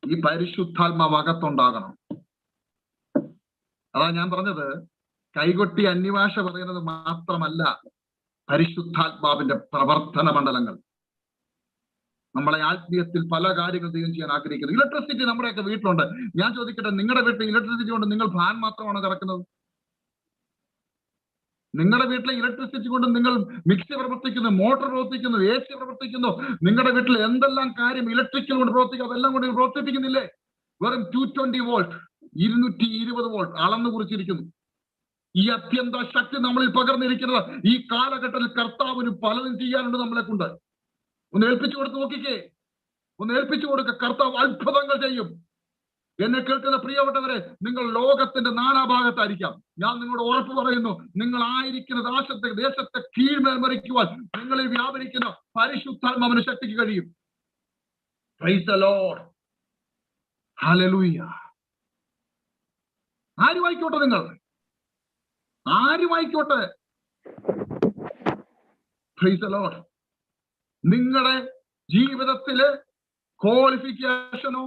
ഈ പരിശുദ്ധാത്മാവ് അകത്തുണ്ടാകണം. അതാ ഞാൻ പറഞ്ഞത്, കൈകൊട്ടി അന്യഭാഷ പറയുന്നത് മാത്രമല്ല പരിശുദ്ധാത്മാവിന്റെ പ്രവർത്തന മണ്ഡലങ്ങൾ. നമ്മളെ ആത്മീയത്തിൽ പല കാര്യങ്ങൾ ദൈവം ചെയ്യാൻ ആഗ്രഹിക്കുന്നത്. ഇലക്ട്രിസിറ്റി നമ്മുടെയൊക്കെ വീട്ടിലുണ്ട്. ഞാൻ ചോദിക്കട്ടെ, നിങ്ങളുടെ വീട്ടിൽ ഇലക്ട്രിസിറ്റി കൊണ്ട് നിങ്ങൾ ഫാൻ മാത്രമാണോ കറക്കുന്നത്? നിങ്ങളുടെ വീട്ടിലെ ഇലക്ട്രിസിറ്റി കൊണ്ട് നിങ്ങൾ മിക്സി പ്രവർത്തിക്കുന്നു, മോട്ടോർ പ്രവർത്തിക്കുന്നു, AC പ്രവർത്തിക്കുന്നു. നിങ്ങളുടെ വീട്ടിൽ എന്തെല്ലാം കാര്യം ഇലക്ട്രിക്കൽ കൊണ്ട് പ്രവർത്തിക്കും, അതെല്ലാം കൊണ്ട് പ്രവർത്തിപ്പിക്കുന്നില്ലേ? വെറും 220 വോൾട്ട്, 220 വോൾട്ട് അളന്നു കുറിച്ചിരിക്കുന്നു. ഈ അത്യന്ത ശക്തി നമ്മളിൽ പകർന്നിരിക്കുന്നത് ഈ കാലഘട്ടത്തിൽ കർത്താവിന് പലതും ചെയ്യാനുണ്ട് നമ്മളെ കൊണ്ട്. ഒന്ന് ഏൽപ്പിച്ചു കൊടുത്ത് നോക്കിക്കേ, ഒന്ന് ഏൽപ്പിച്ചു കൊടുക്ക. കർത്താവ് അത്ഭുതങ്ങൾ ചെയ്യും. എന്നെ കേൾക്കുന്ന പ്രിയപ്പെട്ടവരെ, നിങ്ങൾ ലോകത്തിന്റെ നാനാഭാഗത്തായിരിക്കാം. ഞാൻ നിങ്ങളോട് ഉറപ്പ് പറയുന്നു, നിങ്ങൾ ആയിരിക്കുന്ന ദേശത്തെ കീഴ്മേൽ മറിക്കുവാൻ നിങ്ങളിൽ വ്യാപരിക്കുന്ന പരിശുദ്ധാത്മാവിന് ശക്തിക്ക് കഴിയും. Praise the Lord, hallelujah. ആരുമായിക്കോട്ടെ, നിങ്ങൾ ആരുമായിക്കോട്ടെ, പ്രൈസ് ദി ലോർഡ്. നിങ്ങളുടെ ജീവിതത്തില് ക്വാളിഫിക്കേഷനോ,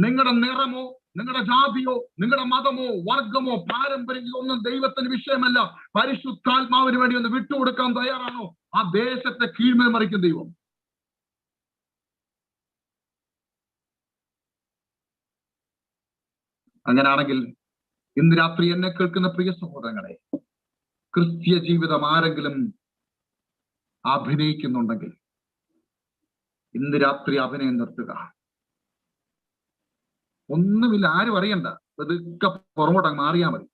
നിങ്ങളുടെ നിറമോ, നിങ്ങളുടെ ജാതിയോ, നിങ്ങളുടെ മതമോ, വർഗമോ, പാരമ്പര്യമോ ഒന്നും ദൈവത്തിന് വിഷയമല്ല. പരിശുദ്ധാത്മാവിന് വേണ്ടി ഒന്ന് വിട്ടുകൊടുക്കാൻ തയ്യാറാണോ? ആ ദേശത്തെ കീഴ്മേൽ മറിക്കും ദൈവം. അങ്ങനാണെങ്കിൽ ഇന്ന് രാത്രി എന്നെ കേൾക്കുന്ന പ്രിയ സഹോദരങ്ങളെ, ക്രിസ്തീയ ജീവിതം ആരെങ്കിലും അഭിനയിക്കുന്നുണ്ടെങ്കിൽ ഇന്ന് രാത്രി അഭിനയം നിർത്തുക. ഒന്നുമില്ല, ആരും അറിയണ്ട, ഇതൊക്കെ പുറമോട്ട് മാറിയാൽ മതി.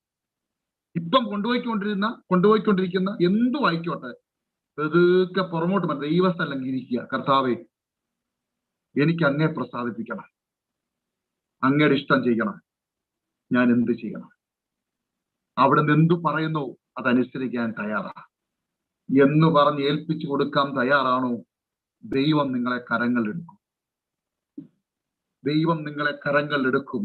ഇപ്പം കൊണ്ടുപോയിക്കൊണ്ടിരിക്കുന്ന എന്തും ആയിക്കോട്ടെ, ഇതൊക്കെ പുറമോട്ട് മതി. ദൈവസ്ഥലം ഇരിക്കുക. കർത്താവേ, എനിക്ക് അങ്ങേ പ്രസാദിപ്പിക്കണം, അങ്ങയുടെ ഇഷ്ടം ചെയ്യണം, ഞാൻ എന്ത് ചെയ്യണം? അവിടുന്ന് എന്തു പറയുന്നു അതനുസരിക്കാൻ തയ്യാറാ എന്ന് പറഞ്ഞ് ഏൽപ്പിച്ചു കൊടുക്കാൻ തയ്യാറാണോ? ദൈവം നിങ്ങളെ കരങ്ങളിലെടുക്കും. ദൈവം നിങ്ങളെ കരങ്ങളിലെടുക്കും.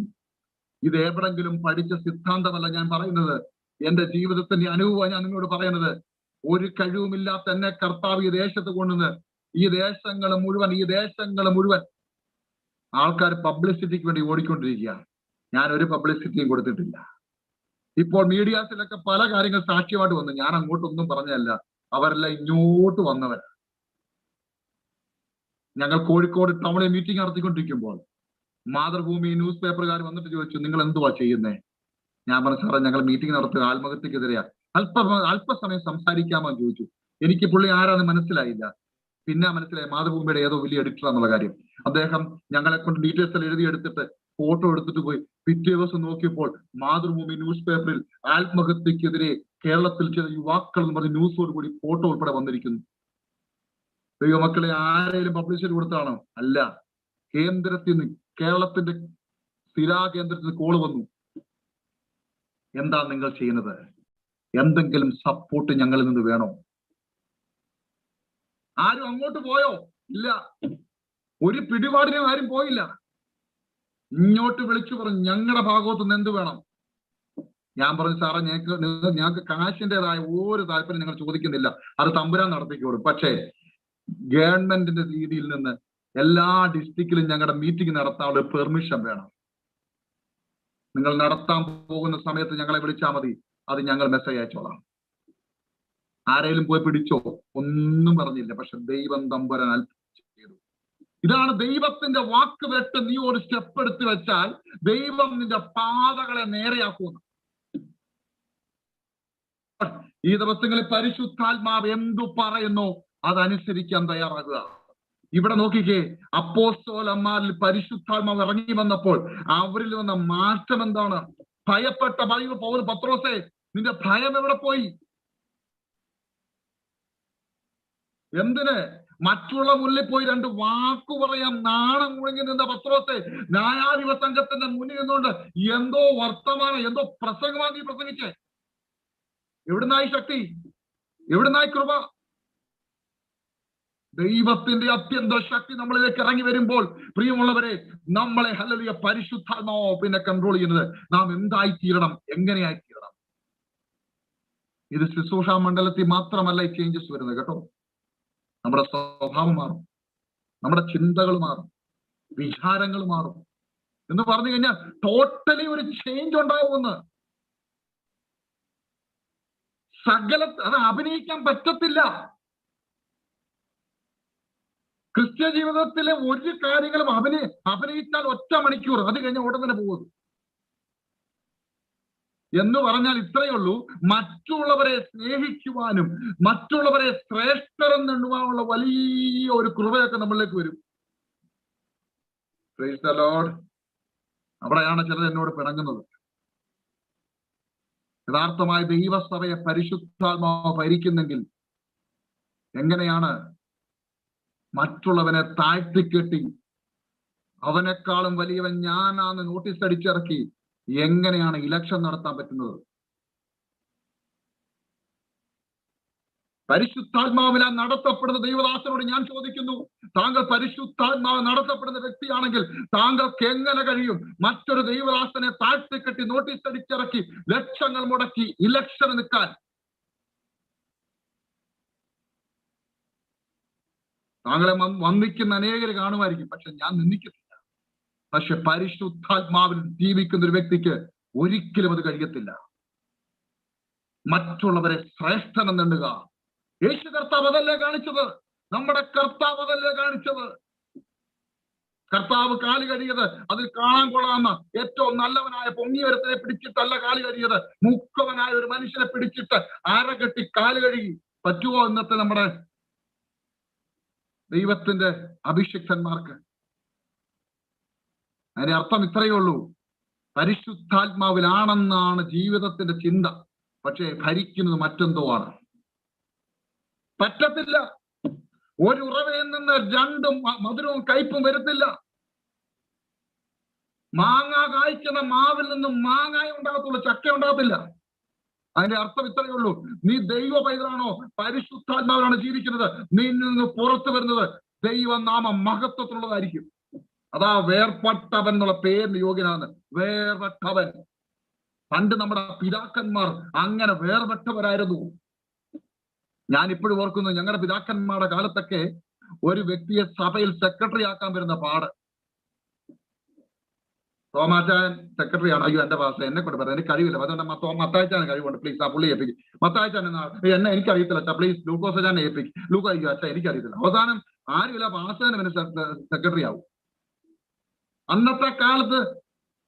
ഇത് എവിടെങ്കിലും പഠിച്ച സിദ്ധാന്തമല്ല ഞാൻ പറയുന്നത്. എന്റെ ജീവിതത്തിന്റെ അനുഭവമാണ് ഞാൻ നിങ്ങളോട് പറയുന്നത്. ഒരു കഴിവുമില്ലാത്ത എന്നെ കർത്താവ് ഈ ദേശത്ത് കൊണ്ടുവന്ന് ഈ ദേശങ്ങൾ മുഴുവൻ ആൾക്കാർ പബ്ലിസിറ്റിക്ക് വേണ്ടി ഓടിക്കൊണ്ടിരിക്കുക. ഞാൻ ഒരു പബ്ലിസിറ്റിയും കൊടുത്തിട്ടില്ല. ഇപ്പോൾ മീഡിയാസിലൊക്കെ പല കാര്യങ്ങൾ സാക്ഷ്യമായിട്ട് വന്നു. ഞാൻ അങ്ങോട്ടൊന്നും പറഞ്ഞതല്ല, അവരെല്ലാം ഇങ്ങോട്ട് വന്നവർ. ഞങ്ങൾ കോഴിക്കോട് ടൗണിൽ മീറ്റിംഗ് നടത്തിക്കൊണ്ടിരിക്കുമ്പോൾ മാതൃഭൂമി ന്യൂസ് പേപ്പറുകാർ വന്നിട്ട് ചോദിച്ചു, നിങ്ങൾ എന്തുവാ ചെയ്യുന്നേ? ഞാൻ പറഞ്ഞു, സാറേ, ഞങ്ങൾ മീറ്റിംഗ് നടത്തുക ആത്മഹത്യക്കെതിരെയാ, അല്പസമയം സംസാരിക്കാമോ എന്ന് ചോദിച്ചു. എനിക്ക് പുള്ളി ആരാന്ന് മനസ്സിലായില്ല. പിന്നെ മനസ്സിലായി മാതൃഭൂമിയുടെ ഏതോ വലിയ എഡിറ്റർ എന്നുള്ള കാര്യം. അദ്ദേഹം ഞങ്ങളെ കൊണ്ട് ഡീറ്റെയിൽസ് എല്ലാം എഴുതിയെടുത്തിട്ട് ഫോട്ടോ എടുത്തിട്ട് പോയി. പിറ്റേ ദിവസം നോക്കിയപ്പോൾ മാതൃഭൂമി ന്യൂസ് പേപ്പറിൽ ആത്മഹത്യക്കെതിരെ കേരളത്തിൽ ചില യുവാക്കൾ എന്ന് പറഞ്ഞ് ന്യൂസോട് കൂടി ഫോട്ടോ ഉൾപ്പെടെ വന്നിരിക്കുന്നു. ദൈവമക്കളെ, ആരെങ്കിലും പബ്ലിസിറ്റി കൊടുത്താണോ? അല്ല. കേന്ദ്രത്തിൽ നിന്ന്, കേരളത്തിന്റെ സ്ഥിരാ കേന്ദ്രത്തിൽ നിന്ന് കോള് വന്നു. എന്താ നിങ്ങൾ ചെയ്യുന്നത്? എന്തെങ്കിലും സപ്പോർട്ട് ഞങ്ങളിൽ നിന്ന് വേണോ? ആരും അങ്ങോട്ട് പോയോ? ഇല്ല. ഒരു പിടിപാടിനും ആരും പോയില്ല. ഇങ്ങോട്ട് വിളിച്ചു പറഞ്ഞു, ഞങ്ങളുടെ ഭാഗത്തു നിന്ന് എന്ത് വേണം? ഞാൻ പറഞ്ഞു, സാറേ, ഞങ്ങൾക്ക് കാശിൻ്റെതായ ഒരു താല്പര്യം ഞങ്ങൾ ചോദിക്കുന്നില്ല, അത് തമ്പുരാൻ നടത്തിക്കോളും. പക്ഷേ ഗവൺമെന്റിന്റെ രീതിയിൽ നിന്ന് എല്ലാ ഡിസ്ട്രിക്റ്റിലും ഞങ്ങളുടെ മീറ്റിംഗ് നടത്താനുള്ള പെർമിഷൻ വേണം. നിങ്ങൾ നടത്താൻ പോകുന്ന സമയത്ത് ഞങ്ങളെ വിളിച്ചാൽ മതി, അത് ഞങ്ങൾ മെസ്സേജ് അയച്ചോളാം. ആരെങ്കിലും പോയി പിടിച്ചോ? ഒന്നും പറഞ്ഞില്ല. പക്ഷെ ദൈവം തമ്പുരാൻ ചെയ്തു. ഇതാണ് ദൈവത്തിന്റെ വാക്ക് വെട്ട്. നീ ഒരു സ്റ്റെപ്പ് എടുത്ത് വെച്ചാൽ ദൈവം നിന്റെ പാതകളെ നേരെയാക്കുന്നു. ഈ ദിവസങ്ങളിൽ പരിശുദ്ധാത്മാവ് എന്തു പറയുന്നു അതനുസരിക്കാൻ തയ്യാറാകുക. ഇവിടെ നോക്കിക്കേ, അപ്പോസ്തലന്മാരിൽ പരിശുദ്ധാത്മാവ് ഇറങ്ങി വന്നപ്പോൾ അവരിൽ വന്ന മാറ്റം എന്താണ്? ഭയപ്പെട്ട പത്രോസേ, നിന്റെ ഭയം എവിടെ പോയി? എന്തിന്? മറ്റുള്ള മുന്നിൽ പോയി രണ്ട് വാക്കു പറയാം നാണം മുഴങ്ങി നിന്ന പത്രോസേ, ന്യായാധിപ സംഘത്തിന്റെ മുന്നിൽ നിന്നുകൊണ്ട് എന്തോ വർത്തമാനം, എന്തോ പ്രസംഗമാണ് നീ പ്രസംഗിച്ചേ. എവിടുന്നായി ശക്തി? എവിടുന്നായി കൃപ? ദൈവത്തിന്റെ അത്യന്ത ശക്തി നമ്മളിലേക്ക് ഇറങ്ങി വരുമ്പോൾ പ്രിയമുള്ളവരെ, നമ്മളെ ഹല്ലേലൂയ പരിശുദ്ധാത്മാവോ പിന്നെ കൺട്രോൾ ചെയ്യുന്നത്. നാം എന്തായി തീരണം, എങ്ങനെയായി തീരണം? ഇത് ശുശ്രൂഷ മണ്ഡലത്തിൽ മാത്രമല്ല ഈ ചേഞ്ചസ് വരുന്നത് കേട്ടോ. നമ്മുടെ സ്വഭാവം മാറും, നമ്മുടെ ചിന്തകൾ മാറും, വിചാരങ്ങൾ മാറും എന്ന് പറഞ്ഞു കഴിഞ്ഞാൽ ടോട്ടലി ഒരു ചേഞ്ച് ഉണ്ടാവുമെന്ന്. അത് അഭിനയിക്കാൻ പറ്റത്തില്ല. ക്രിസ്ത്യ ജീവിതത്തിലെ ഒരു കാര്യങ്ങളും അഭിനയിച്ചാൽ 1 മണിക്കൂർ, അത് കഴിഞ്ഞ ഉടൻ തന്നെ പോകും. എന്ന് പറഞ്ഞാൽ ഇത്രയേ ഉള്ളൂ, മറ്റുള്ളവരെ സ്നേഹിക്കുവാനും മറ്റുള്ളവരെ ശ്രേഷ്ഠരെന്നെണ്ണുവാനുള്ള വലിയ ഒരു കൃപയൊക്കെ നമ്മളിലേക്ക് വരും. Price the Lord. അവിടെയാണ് ചിലർ എന്നോട് പിണങ്ങുന്നത്. യഥാർത്ഥമായ ദൈവസഭയെ പരിശുദ്ധാത്മാവ് ഭരിക്കുന്നെങ്കിൽ എങ്ങനെയാണ് മറ്റുള്ളവനെ താഴ്ത്തിക്കെട്ടി അവനേക്കാളും വലിയവൻ ഞാനാന്ന് നോട്ടീസ് അടിച്ചിറക്കി എങ്ങനെയാണ് ഇലക്ഷൻ നടത്താൻ പറ്റുന്നത്? പരിശുദ്ധാത്മാവിനാൽ നടത്തപ്പെടുന്ന ദൈവദാസനോട് ഞാൻ ചോദിക്കുന്നു, താങ്കൾ പരിശുദ്ധാത്മാവ് നടത്തപ്പെടുന്ന വ്യക്തിയാണെങ്കിൽ താങ്കൾക്ക് എങ്ങനെ കഴിയും മറ്റൊരു ദൈവദാസനെ താഴ്ത്തിക്കെട്ടി നോട്ടീസ് അടിച്ചിറക്കി ലക്ഷങ്ങൾ മുടക്കി ഇലക്ഷൻ നിൽക്കാൻ? താങ്കളെ വന്ദിക്കുന്ന അനേകർ കാണുമായിരിക്കും, പക്ഷെ ഞാൻ നിന്ദിക്കത്തില്ല. പക്ഷെ പരിശുദ്ധാത്മാവിൽ ജീവിക്കുന്ന ഒരു വ്യക്തിക്ക് ഒരിക്കലും അത് കഴിയത്തില്ല. മറ്റുള്ളവരെ ശ്രേഷ്ഠനെന്നെണ്ണുക. യേശു കർത്താവ് അതല്ലേ കാണിച്ചത്? നമ്മുടെ കർത്താവ് അതല്ലേ കാണിച്ചത്? കർത്താവ് കാല് കഴിയത് അതിൽ കാണാൻ കൊള്ളാവുന്ന ഏറ്റവും നല്ലവനായ പൊങ്ങിയവരത്തിനെ പിടിച്ചിട്ടല്ല കാല് കഴിയത്, മുക്കവനായ ഒരു മനുഷ്യനെ പിടിച്ചിട്ട് അരകെട്ടി കാല് കഴുകി. പറ്റുമോ ഇന്നത്തെ നമ്മുടെ ദൈവത്തിന്റെ അഭിഷിക്തന്മാർക്ക്? അതിന്റെ അർത്ഥം ഇത്രയേ ഉള്ളൂ, പരിശുദ്ധാത്മാവിലാണെന്നാണ് ജീവിതത്തിന്റെ ചിന്ത, പക്ഷേ ഭരിക്കുന്നത് മറ്റെന്തോ ആണ്. പറ്റത്തില്ല. ഒരു ഉറവയിൽ നിന്ന് രണ്ടും മധുരവും കയ്പും വരത്തില്ല. മാങ്ങ കായ്ക്കുന്ന മാവിൽ നിന്നും മാങ്ങായ ഉണ്ടാകത്തുള്ളൂ, ചക്ക ഉണ്ടാകത്തില്ല. അതിന്റെ അർത്ഥം ഇത്രയേ ഉള്ളൂ, നീ ദൈവ പൈതലാണോ, പരിശുദ്ധാത്മാവിലാണ് ജീവിക്കുന്നത്, നിന്നിൽ നിന്ന് പുറത്തു വരുന്നത് ദൈവനാമ മഹത്വത്തിലുള്ളതായിരിക്കും. അതാ വേർപെട്ടവൻ എന്നുള്ള പേരിന് യോഗ്യനാണ്. വേർപെട്ടവൻ. പണ്ട് നമ്മുടെ പിതാക്കന്മാർ അങ്ങനെ വേർപെട്ടവരായിരുന്നു. ഞാൻ ഇപ്പോഴും ഓർക്കുന്നു, ഞങ്ങളുടെ പിതാക്കന്മാരുടെ കാലത്തൊക്കെ ഒരു വ്യക്തിയെ സഭയിൽ സെക്രട്ടറി ആക്കാൻ വരുന്ന പാട്. തോമാച്ചാൻ സെക്രട്ടറി ആണ്. അയ്യോ എന്റെ പാസ്റ്റർ എന്നെ കൊണ്ട് പറയാം, എനിക്ക് കഴിവില്ല, അതുകൊണ്ട് മത്തായിച്ചാൻ കഴിവുണ്ട്, പ്ലീസ് ആ പുള്ളി ഏൽപ്പിക്കും. മത്തായിച്ചാൻ എന്നെ എനിക്കറിയത്തില്ല, പ്ലീസ് ലൂക്കോസാൻ ഏൽപ്പിക്കും. ലൂക്കോ അയ്യോ അച്ഛാ എനിക്കറിയത്തില്ല. അവസാനം ആരുമില്ല, പാസ്റ്ററിന് പിന്നെ സെക്രട്ടറി ആവും. അന്നത്തെ കാലത്ത്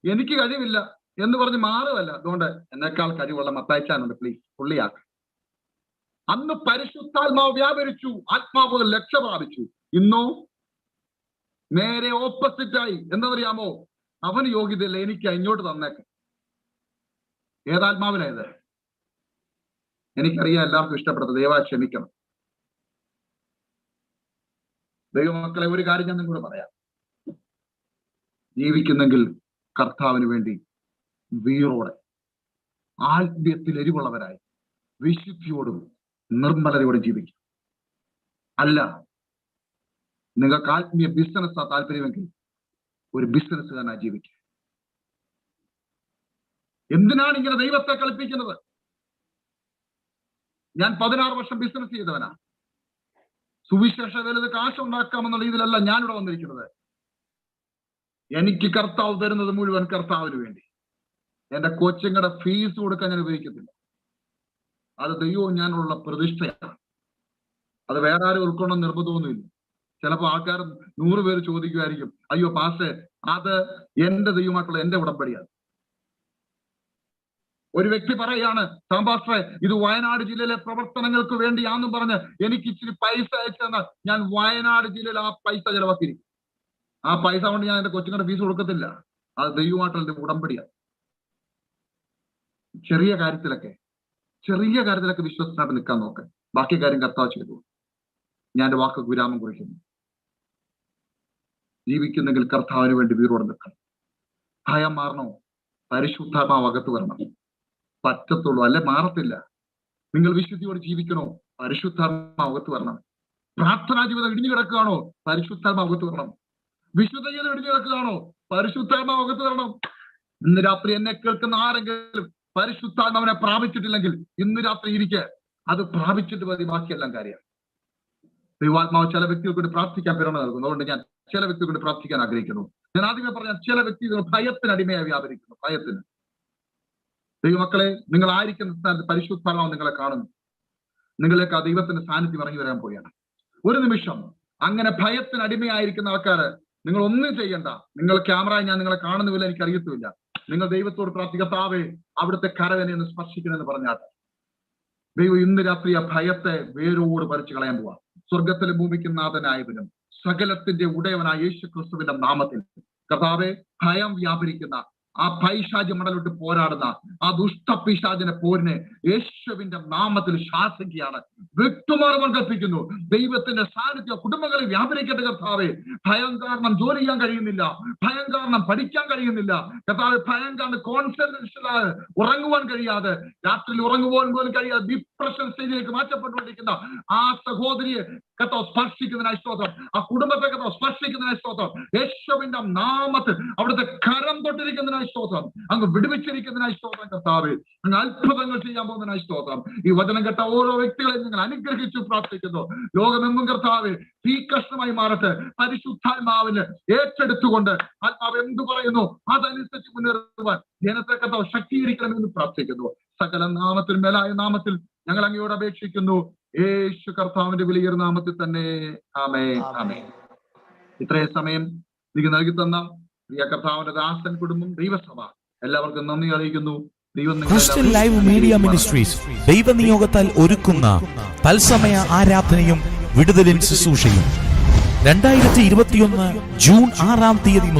എനിക്ക് കഴിവില്ല എന്ന് പറഞ്ഞ് മാറുമല്ല, അതുകൊണ്ട് എന്നെക്കാൾ കഴിവുള്ള മത്തായിച്ചാനുണ്ട്, പ്ലീസ് പുള്ളിയാക്ക. അന്ന് പരിശുദ്ധാത്മാവ് വ്യാപരിച്ചു, ആത്മാവ് ലക്ഷ്യ പ്രാപിച്ചു. ഇന്നോ നേരെ ഓപ്പോസിറ്റായി. എന്താ പറയാമോ, അവന് യോഗ്യതയില്ല, എനിക്ക് ഇങ്ങോട്ട് തന്നേക്ക്. ഏതാത്മാവിലേത്? എനിക്കറിയാം എല്ലാവർക്കും ഇഷ്ടപ്പെടുന്നത്, ദയവായി ക്ഷമിക്കണം. ദൈവമക്കളെ, ഒരു കാര്യം ഞാൻ നിങ്ങളോട് പറയാം. ജീവിക്കുന്നെങ്കിൽ കർത്താവിന് വേണ്ടി വീറോടെ ആത്മീയത്തിൽ എരിവുള്ളവരായി വിശുദ്ധിയോടും നിർമ്മലതയോടും ജീവിക്കും. അല്ല, നിങ്ങൾക്ക് ആത്മീയ ബിസിനസ്സാ താല്പര്യമെങ്കിൽ ഒരു ബിസിനസ്സുകാരനായി ജീവിക്കുക. എന്തിനാണ് ഇങ്ങനെ ദൈവത്തെ കളിപ്പിക്കുന്നത്? ഞാൻ 16 വർഷം ബിസിനസ് ചെയ്തവനാ. സുവിശേഷ വലുത് കാശുണ്ടാക്കാമെന്നുള്ള രീതിയിലല്ല ഞാനിവിടെ വന്നിരിക്കുന്നത്. എനിക്ക് കർത്താവ് തരുന്നത് മുഴുവൻ കർത്താവിന് വേണ്ടി. എന്റെ കോച്ചിങ്ങളുടെ ഫീസ് കൊടുക്കാൻ ഞാൻ ഉപയോഗിക്കത്തില്ല. അത് ദൈവവും ഞാനുള്ള പ്രതിഷ്ഠയാണ്. അത് വേറെ ആരും ഉൾക്കൊള്ളണം നിർബന്ധമൊന്നുമില്ല. ചിലപ്പോൾ ആൾക്കാർ 100 പേര് ചോദിക്കുമായിരിക്കും, അയ്യോ പാസ്റ്റേ അത് എന്റെ ദൈവമായിട്ടുള്ള എന്റെ ഉടമ്പടിയാണ്. ഒരു വ്യക്തി പറയാണ്, പാസ്റ്റേ ഇത് വയനാട് ജില്ലയിലെ പ്രവർത്തനങ്ങൾക്ക് വേണ്ടിയാണെന്നും പറഞ്ഞ് എനിക്ക് ഇച്ചിരി പൈസ അയച്ചു തന്നാൽ ഞാൻ വയനാട് ജില്ലയിൽ ആ പൈസ ചെലവാക്കിയിരിക്കും. ആ പൈസ കൊണ്ട് ഞാൻ എന്റെ കൊച്ചുങ്ങളുടെ ഫീസ് കൊടുക്കത്തില്ല. അത് ദൈവമായിട്ടുള്ള എന്റെ ഉടമ്പടിയാണ്. ചെറിയ കാര്യത്തിലൊക്കെ വിശ്വസനായിട്ട് നിൽക്കാൻ നോക്ക്. ബാക്കി കാര്യം കർത്താവ് ചെയ്തു. ഞാൻ എന്റെ വാക്ക് വിരാമം കുറിക്കുന്നു. ജീവിക്കുന്നെങ്കിൽ കർത്താവിന് വേണ്ടി വീറോടെ നിൽക്കണം. ഭയം മാറണോ? പരിശുദ്ധാത്മാവ് അകത്ത് വരണം. പറ്റത്തുള്ളൂ, അല്ലെ മാറത്തില്ല. നിങ്ങൾ വിശുദ്ധിയോട് ജീവിക്കണോ? പരിശുദ്ധാത്മാവ് അകത്ത് വരണം. പ്രാർത്ഥനാ ജീവിതം ഇടിഞ്ഞു കിടക്കുകയാണോ? പരിശുദ്ധാത്മാവ് അകത്ത് വരണം. വിശുദ്ധ ജീവിതം ഇടിഞ്ഞു കിടക്കുകയാണോ? പരിശുദ്ധാത്മാവ് അകത്ത് വരണം. ഇന്ന് രാത്രി എന്നെ കേൾക്കുന്ന ആരെങ്കിലും പരിശുദ്ധാത്മാവിനെ പ്രാപിച്ചിട്ടില്ലെങ്കിൽ ഇന്ന് രാത്രി ഇരിക്കെ അത് പ്രാപിച്ചിട്ട് മതി ബാക്കിയെല്ലാം കാര്യം. ദൈവാത്മാവ് ചില വ്യക്തികൾക്ക് വേണ്ടി പ്രാർത്ഥിക്കാൻ പ്രേരണ നൽകുന്നു. അതുകൊണ്ട് ഞാൻ ചില വ്യക്തികൾക്ക് വേണ്ടി പ്രാർത്ഥിക്കാൻ ആഗ്രഹിക്കുന്നു. ഞാൻ ആദ്യമേ പറഞ്ഞ ചില വ്യക്തികൾ ഭയത്തിന് അടിമയായി വ്യാപരിക്കുന്നു. ഭയത്തിന്. ദൈവമക്കളെ, നിങ്ങൾ ആയിരിക്കുന്ന സ്ഥാനത്ത് പരിശുദ്ധാത്മാവ് നിങ്ങളെ കാണുന്നു. നിങ്ങളിലേക്ക് ആ ദൈവത്തിന്റെ സാന്നിധ്യം ഇറങ്ങി വരാൻ പോവുകയാണ്. ഒരു നിമിഷം അങ്ങനെ ഭയത്തിന് അടിമയായിരിക്കുന്ന ആൾക്കാര്, നിങ്ങൾ ഒന്നും ചെയ്യണ്ട. നിങ്ങൾ ക്യാമറ, ഞാൻ നിങ്ങളെ കാണുന്നുമില്ല, എനിക്ക് അറിയത്തുമില്ല. നിങ്ങൾ ദൈവത്തോട് പ്രാർത്ഥിക്കത്താവേ അവിടുത്തെ കരവനെ ഒന്ന് സ്പർശിക്കണമെന്ന് പറഞ്ഞാട്ടെ. ദൈവം ഇന്ന് രാത്രി ആ ഭയത്തെ വേരോട് പറിച്ചു കളയാൻ പോവാ. സ്വർഗത്തിലെ ഭൂമിക്കും നാഥനായവനും സകലത്തിന്റെ ഉടയവനായ യേശു ക്രിസ്തുവിന്റെ നാമത്തിൽ കർത്താവെ, ഭയം വ്യാപരിക്കുന്ന ആ പൈശാചി മടലോട്ട് പോരാടുന്ന ആ ദുഷ്ടപിശാചിനെ പോരിനെ യേശുവിന്റെ നാമത്തിൽ ശാസിക്കുകയാണ്. വിട്ടുമാറുവാൻ കൽപ്പിക്കുന്നു. ദൈവത്തിന്റെ സാന്നിധ്യം കുടുംബങ്ങളിൽ വ്യാപരിക്കട്ടെ കർത്താവെ. ഭയം കാരണം ജോലി ചെയ്യാൻ കഴിയുന്നില്ല, ഭയം കാരണം പഠിക്കാൻ കഴിയുന്നില്ല കർത്താവെ, ഭയം കാരണം കോൺസെൻട്രേഷൻ ഉറങ്ങുവാൻ കഴിയാതെ, രാത്രിയിൽ ഉറങ്ങുവാൻ പോലും കഴിയാതെ ഡിപ്രഷൻ സ്റ്റേജിലേക്ക് മാറ്റപ്പെട്ടുകൊണ്ടിരിക്കുന്ന ആ സഹോദരിയെ കർത്താവ് സ്പർശിക്കുന്നതിനായി സ്തോത്രം. ആ കുടുംബത്തെ കർത്താവ് സ്പർശിക്കുന്നതിനായി സ്തോത്രം. യേശുവിന്റെ നാമത്തിൽ അവിടുത്തെ കരം തൊട്ടിരിക്കുന്നതിനായി സ്തോത്രം. അങ്ങ് വിടുവിച്ചിരിക്കുന്നതിനായി സ്തോത്രം കർത്താവേ. അങ്ങ് അത്ഭുതങ്ങൾ ചെയ്യാൻ പോകുന്നതിനായി സ്തോത്രം. ഈ വചനം കേട്ട ഓരോ വ്യക്തികളെയും ഞങ്ങൾ അനുഗ്രഹിച്ചു പ്രാർത്ഥിക്കുന്നു. ലോകമെങ്ങും കർത്താവേ ഈ കഷ്ണമായി മാറട്ടെ. പരിശുദ്ധാത്മാവിന് ഏറ്റെടുത്തുകൊണ്ട് ആത്മാവ് എന്തു പറയുന്നു അതനുസരിച്ച് മുന്നേറുവാൻ ജനത്തെ കർത്താവ് ശക്തീകരിക്കണമെന്ന് പ്രാർത്ഥിക്കുന്നു. സകല നാമത്തിൽ മേലായ നാമത്തിൽ ഞങ്ങൾ അങ്ങയോട് അപേക്ഷിക്കുന്നു. യേശു കർത്താവിന്റെ വിലയേറിയ നാമത്തിൽ തന്നെ. ആമേൻ, ആമേൻ. ഇത്രയും സമയം എനിക്ക് നൽകി തന്ന പ്രിയ കർത്താവിന്റെ ദാസൻ കുടുംബം, ദൈവസഭ എല്ലാവർക്കും നന്ദി അറിയിക്കുന്നു. ക്രിസ്ത്യൻ ലൈവ് മീഡിയ മിനിസ്ട്രീസ് ദൈവനിയോഗത്താൽ ഒരുക്കുന്ന തത്സമയ ആരാധനയും വിടുതലിൻ ശുശ്രൂഷയും 2021 ജൂൺ 6 മുതൽ